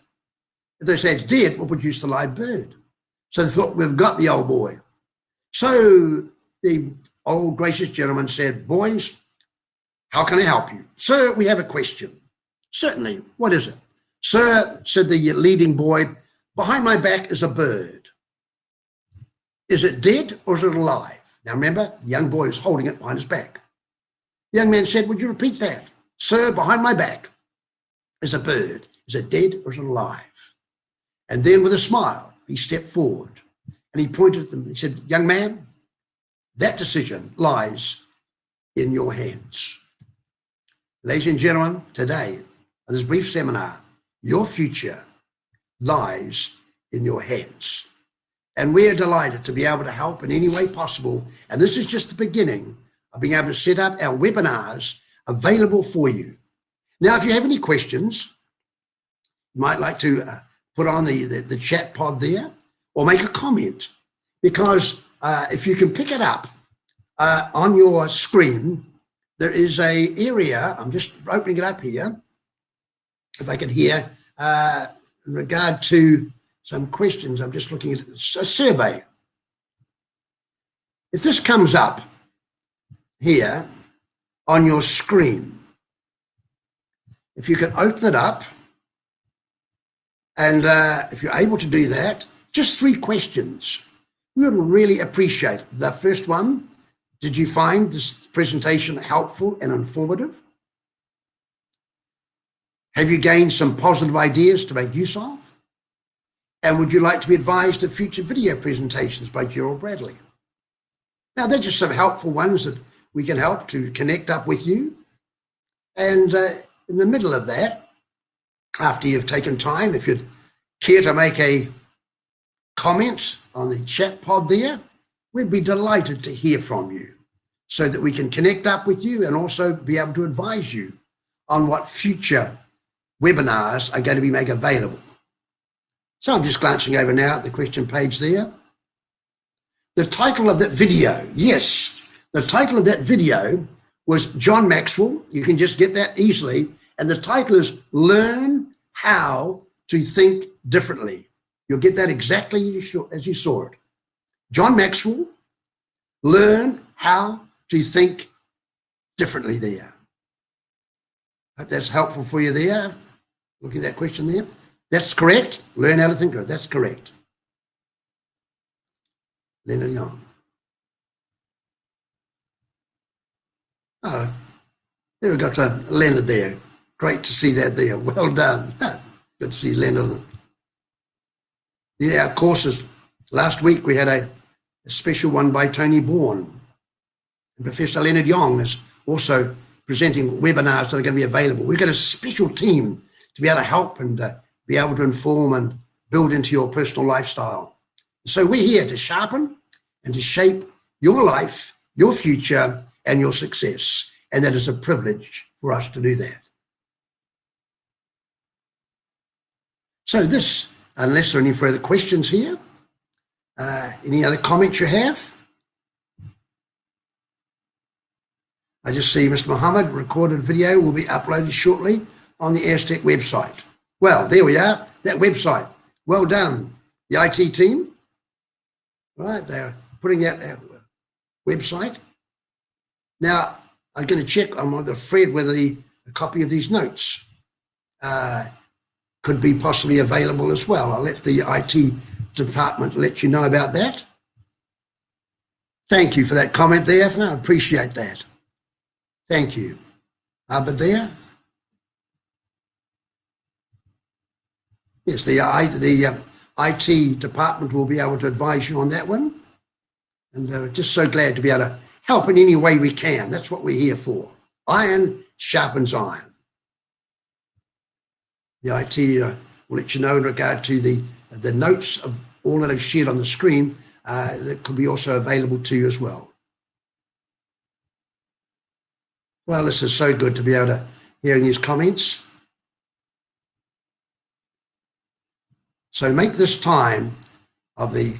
If they say it's dead, we'll produce the live bird. So they thought, we've got the old boy. So the old gracious gentleman said, boys, how can I help you? Sir, we have a question. Certainly, what is it? Sir, said the leading boy, behind my back is a bird. Is it dead or is it alive? Now remember, the young boy is holding it behind his back. The young man said, would you repeat that? Sir, behind my back is a bird. Is it dead or is it alive? And then with a smile, he stepped forward and he pointed at them. He said, young man, that decision lies in your hands. Ladies and gentlemen, today, in this brief seminar, your future lies in your hands. And we are delighted to be able to help in any way possible. And this is just the beginning of being able to set up our webinars available for you. Now, if you have any questions, you might like to put on the chat pod there or make a comment, because if you can pick it up on your screen, there is a area, I'm just opening it up here, if I can hear, in regard to some questions. I'm just looking at a survey. If this comes up here on your screen, if you can open it up, and if you're able to do that, just 3 questions. We would really appreciate it. The first one, did you find this presentation helpful and informative? Have you gained some positive ideas to make use of? And would you like to be advised of future video presentations by Gerald Bradley? Now, they're just some helpful ones that we can help to connect up with you. And in the middle of that, after you've taken time, if you'd care to make a comment on the chat pod there, we'd be delighted to hear from you so that we can connect up with you and also be able to advise you on what future webinars are going to be made available. So I'm just glancing over now at the question page there. The title of that video, yes, the title of that video was John Maxwell. You can just get that easily. And the title is Learn How to Think Differently. You'll get that exactly as you saw it. John Maxwell, Learn How to Think Differently there. Hope that's helpful for you there. Look at that question there. That's correct. Learn how to think. That's correct. Leonard Young. Oh, there we got Leonard there. Great to see that there. Well done. Good to see Leonard. Yeah, our courses. Last week we had a special one by Tony Bourne. And Professor Leonard Young is also presenting webinars that are going to be available. We've got a special team to be able to help and be able to inform and build into your personal lifestyle. So we're here to sharpen and to shape your life, your future, and your success. And that is a privilege for us to do that. So this, unless there are any further questions here, any other comments you have? I just see Mr. Muhammad, recorded video will be uploaded shortly on the Aztec website. Well, there we are, that website. Well done, the IT team. Right, they're putting that website. Now, I'm going to check on the Fred whether a copy of these notes could be possibly available as well. I'll let the IT department let you know about that. Thank you for that comment there. I appreciate that. Thank you. But there? Yes, the IT department will be able to advise you on that one. And just so glad to be able to help in any way we can. That's what we're here for. Iron sharpens iron. The IT will let you know in regard to the notes of all that I've shared on the screen that could be also available to you as well. Well, this is so good to be able to hear these comments. So make this time of the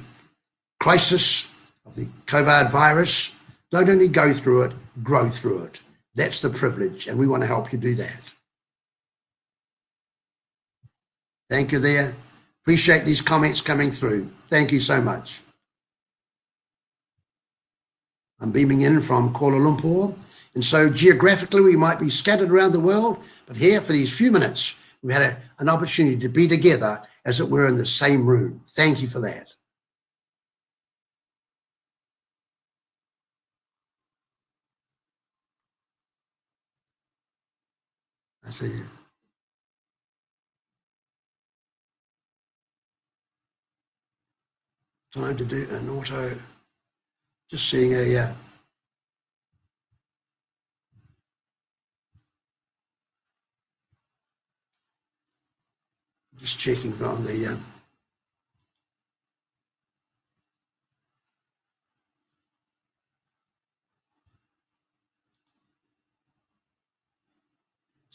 crisis of the COVID virus, don't only go through it, grow through it. That's the privilege, and we want to help you do that. Thank you there. Appreciate these comments coming through. Thank you so much. I'm beaming in from Kuala Lumpur. And so geographically, we might be scattered around the world, but here for these few minutes, we had an opportunity to be together as it were in the same room. Thank you for that. I see you. Time to do an auto, just seeing just checking on the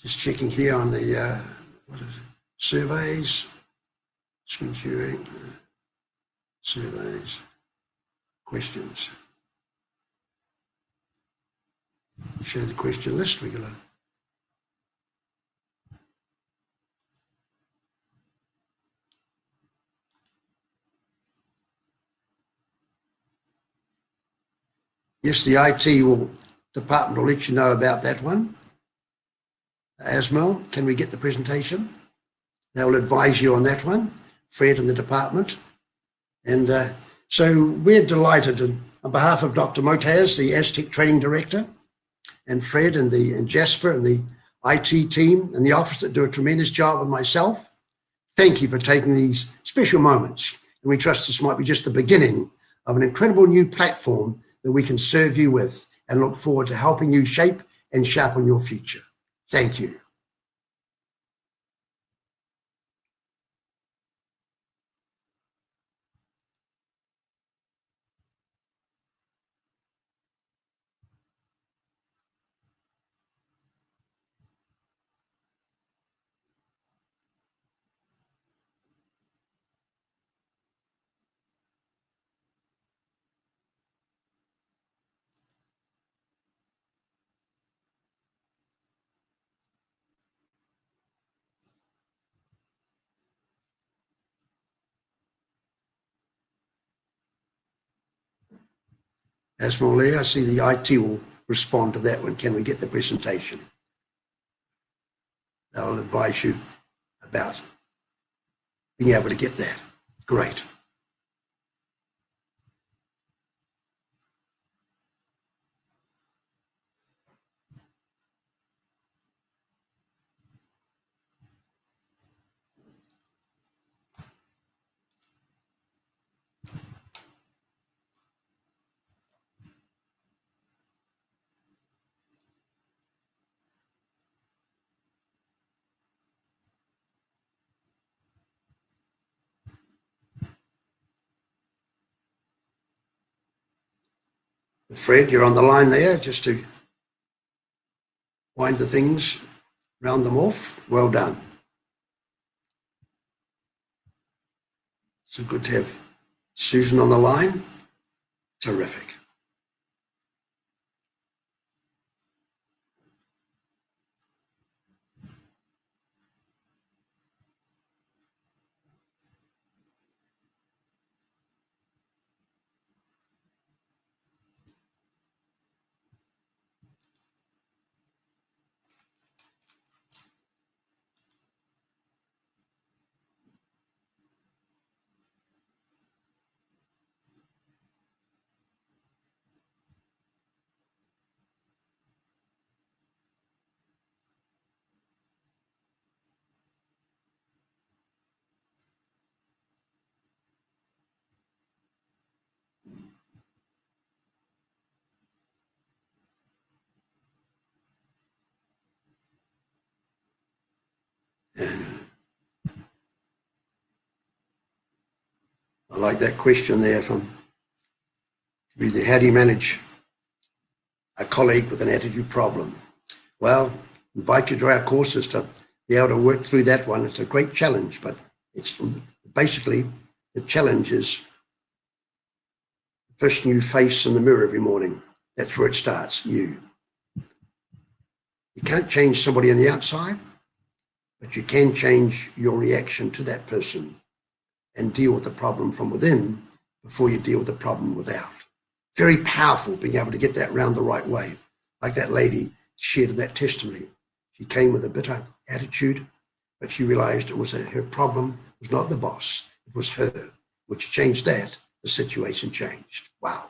Just checking here on the what is it? Surveys, screen sharing, surveys, questions. Show the question list. We're gonna. Yes, the department will let you know about that one. Asmal, can we get the presentation? They'll advise you on that one, Fred and the department. And so we're delighted, and on behalf of Dr. Motaz, the Aztec Training Director, and Fred and Jasper and the IT team and the office that do a tremendous job, and myself, thank you for taking these special moments. And we trust this might be just the beginning of an incredible new platform that we can serve you with, and look forward to helping you shape and sharpen your future. Thank you. Asmal, I see the IT will respond to that one. Can we get the presentation? They'll advise you about being able to get that. Great. Fred, you're on the line there, just to wind the things, round them off. Well done. So good to have Susan on the line. Terrific. And I like that question there from how do you manage a colleague with an attitude problem? Well, invite you to our courses to be able to work through that one. It's a great challenge, but it's basically the challenge is the person you face in the mirror every morning. That's where it starts, you. You can't change somebody on the outside, but you can change your reaction to that person and deal with the problem from within before you deal with the problem without. Very powerful being able to get that round the right way. Like that lady shared in that testimony. She came with a bitter attitude, but she realized it was her problem was not the boss, it was her. Which changed that, the situation changed. Wow.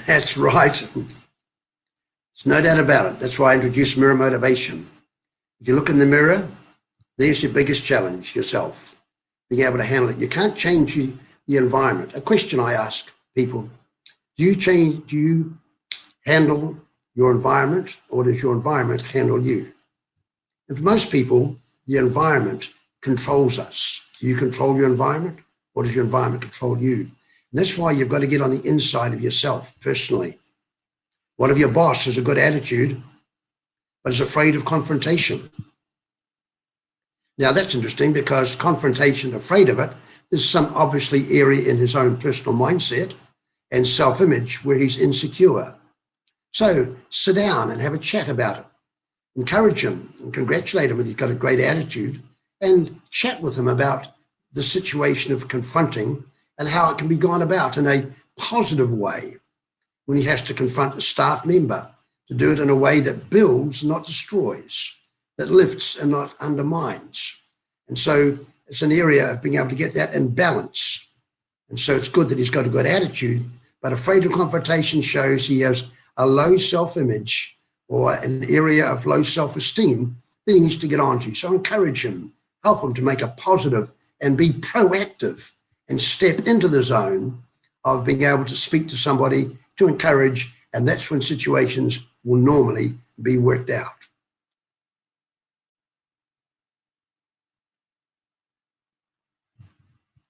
That's right. There's no doubt about it. That's why I introduced mirror motivation. If you look in the mirror, there's your biggest challenge, yourself, being able to handle it. You can't change the environment. A question I ask people, do you handle your environment, or does your environment handle you? And for most people, the environment controls us. Do you control your environment, or does your environment control you? And that's why you've got to get on the inside of yourself personally. What if your boss has a good attitude, but is afraid of confrontation? Now that's interesting, because confrontation, afraid of it, there's some obviously area in his own personal mindset and self-image where he's insecure. So sit down and have a chat about it. Encourage him and congratulate him if he's got a great attitude, and chat with him about the situation of confronting and how it can be gone about in a positive way when he has to confront a staff member, to do it in a way that builds, not destroys, that lifts and not undermines. And so it's an area of being able to get that in balance. And so it's good that he's got a good attitude, but afraid of confrontation shows he has a low self-image or an area of low self-esteem that he needs to get onto. So encourage him, help him to make a positive and be proactive and step into the zone of being able to speak to somebody, to encourage, and that's when situations will normally be worked out.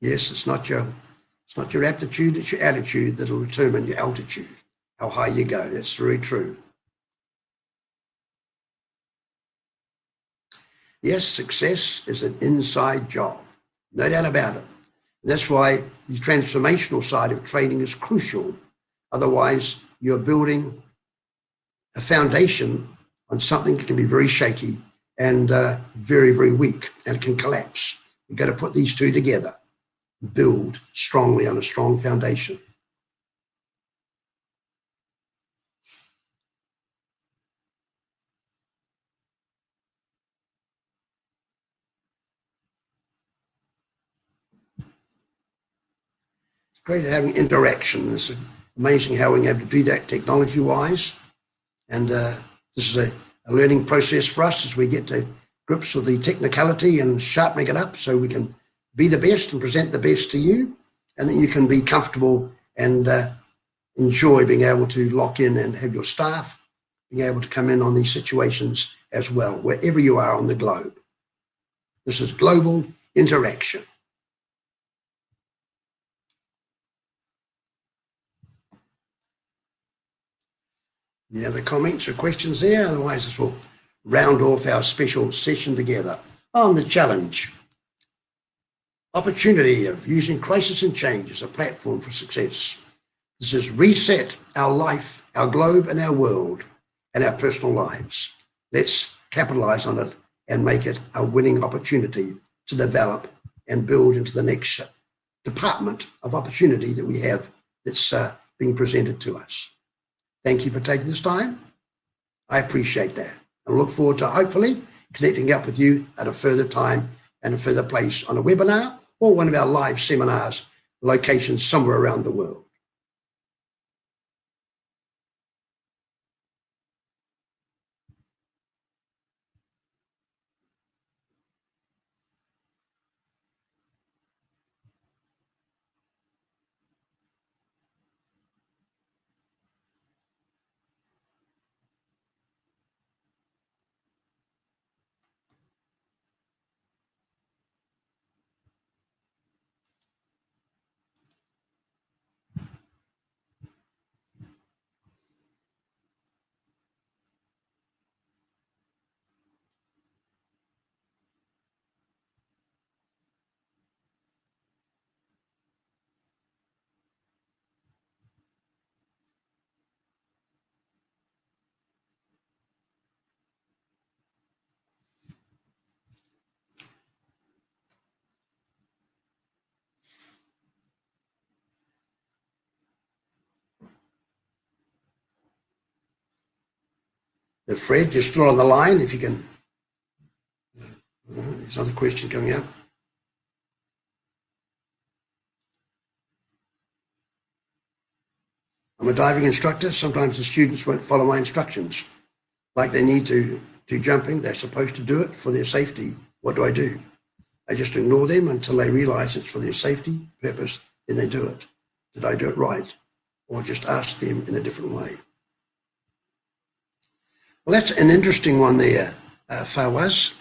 Yes, it's not your aptitude, it's your attitude that will determine your altitude, how high you go. That's very true. Yes, success is an inside job, no doubt about it. And that's why the transformational side of training is crucial. Otherwise, you're building a foundation on something that can be very shaky and very, very weak, and it can collapse. You've got to put these two together, build strongly on a strong foundation. It's great having interaction. It's amazing how we're able to do that technology-wise. And this is a learning process for us as we get to grips with the technicality and sharpening it up so we can be the best and present the best to you, and then you can be comfortable and enjoy being able to lock in and have your staff being able to come in on these situations as well, wherever you are on the globe. This is global interaction. Any other comments or questions there? Otherwise, this will round off our special session together on the challenge. Opportunity of using crisis and change as a platform for success. This is reset our life, our globe, and our world, and our personal lives. Let's capitalize on it and make it a winning opportunity to develop and build into the next department of opportunity that we have that's being presented to us. Thank you for taking this time. I appreciate that. I look forward to hopefully connecting up with you at a further time and a further place on a webinar or one of our live seminars, locations somewhere around the world. Fred, you're still on the line, if you can. There's another question coming up. I'm a diving instructor. Sometimes the students won't follow my instructions. Like they need to do jumping, they're supposed to do it for their safety. What do? I just ignore them until they realize it's for their safety purpose, then they do it. Did I do it right? Or just ask them in a different way. Well, that's an interesting one there, Fawaz.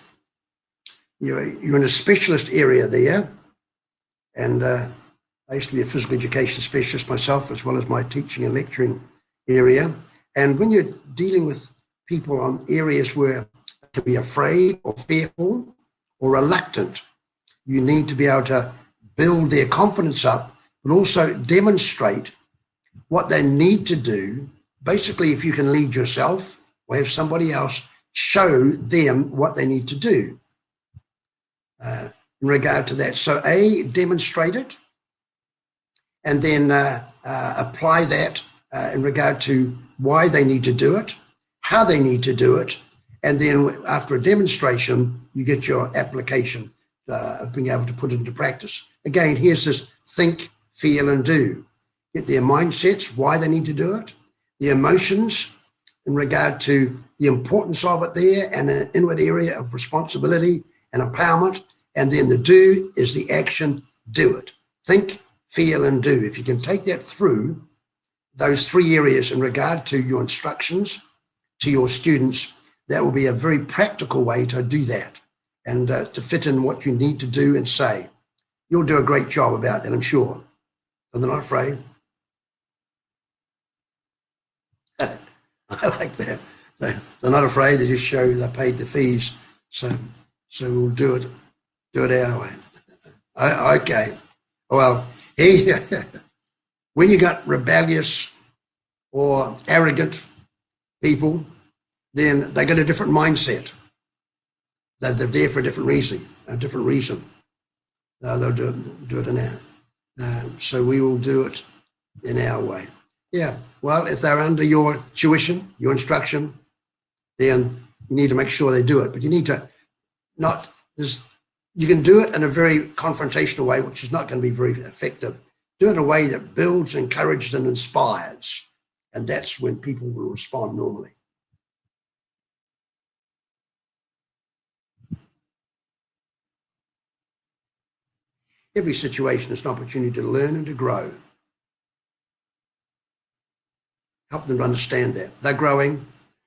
You're in a specialist area there. And I used to be a physical education specialist myself, as well as my teaching and lecturing area. And when you're dealing with people on areas where they can be afraid or fearful or reluctant, you need to be able to build their confidence up, but also demonstrate what they need to do. Basically, if you can lead yourself or have somebody else show them what they need to do in regard to that. So demonstrate it, and then apply that in regard to why they need to do it, how they need to do it, and then after a demonstration, you get your application of being able to put it into practice. Again, here's this think, feel, and do. Get their mindsets, why they need to do it, the emotions in regard to the importance of it there, and an inward area of responsibility and empowerment. And then the do is the action, do it. Think, feel, and do. If you can take that through those three areas in regard to your instructions to your students, that will be a very practical way to do that and to fit in what you need to do and say. You'll do a great job about that, I'm sure. So they're not afraid. I like that. They're not afraid. They just show they paid the fees. So we'll do it our way. Okay. Well, when you got rebellious or arrogant people, then they got a different mindset. They're there for a different reason. They'll do it in our. So we will do it in our way. Yeah. Well, if they're under your tuition, your instruction, then you need to make sure they do it. But you need to you can do it in a very confrontational way, which is not going to be very effective. Do it in a way that builds, encourages, and inspires. And that's when people will respond normally. Every situation is an opportunity to learn and to grow. Help them to understand that. They're growing,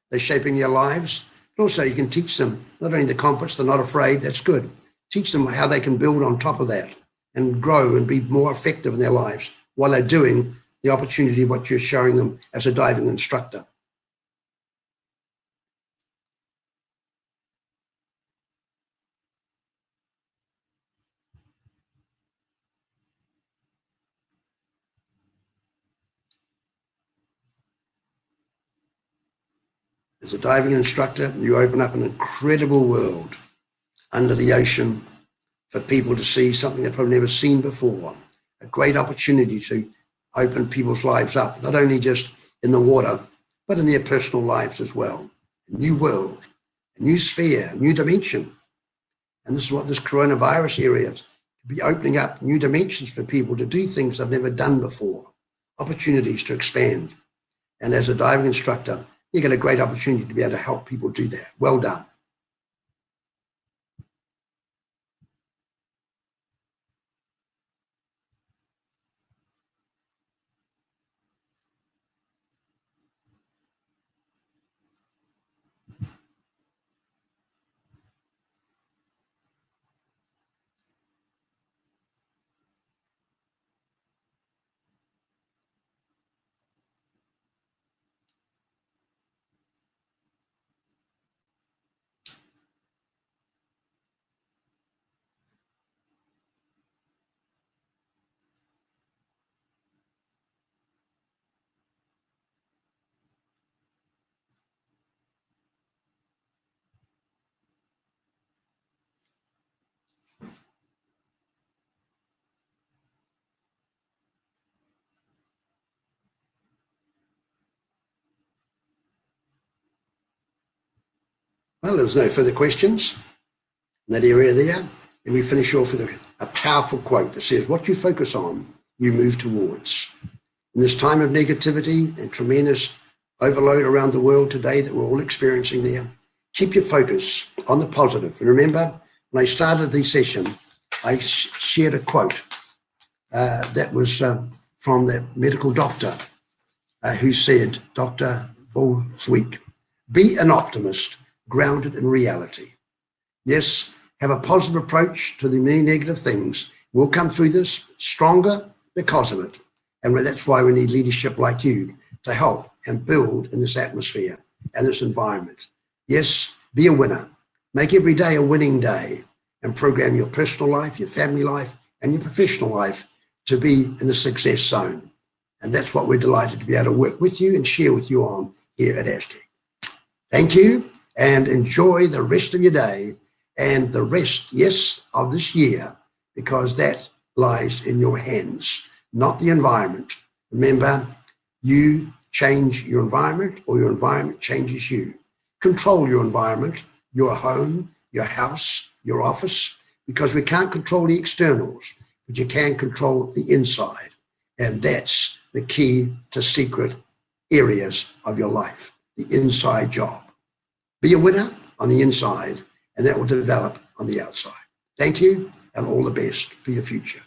they're shaping their lives, but also you can teach them not only the confidence, they're not afraid, that's good. Teach them how they can build on top of that and grow and be more effective in their lives while they're doing the opportunity of what you're showing them as a diving instructor. As a diving instructor, you open up an incredible world under the ocean for people to see something they've probably never seen before. A great opportunity to open people's lives up, not only just in the water, but in their personal lives as well. A new world, a new sphere, a new dimension. And this is what this coronavirus area is, to be opening up new dimensions for people to do things they've never done before, opportunities to expand. And as a diving instructor, you get a great opportunity to be able to help people do that. Well done. Well, there's no further questions in that area there. And we finish off with a powerful quote that says, what you focus on, you move towards. In this time of negativity and tremendous overload around the world today that we're all experiencing there, keep your focus on the positive. And remember, when I started the session, I shared a quote that was from that medical doctor who said, Dr. Bolswick, be an optimist grounded in reality. Yes, have a positive approach to the many negative things. We'll come through this stronger because of it. And that's why we need leadership like you to help and build in this atmosphere and this environment. Yes, be a winner. Make every day a winning day and program your personal life, your family life, and your professional life to be in the success zone. And that's what we're delighted to be able to work with you and share with you on here at Aztec. Thank you, and enjoy the rest of your day and the rest, yes, of this year, because that lies in your hands, not the environment. Remember, you change your environment or your environment changes you. Control your environment, your home, your house, your office, because we can't control the externals, but you can control the inside. And that's the key to secret areas of your life, the inside job. Be a winner on the inside, and that will develop on the outside. Thank you, and all the best for your future.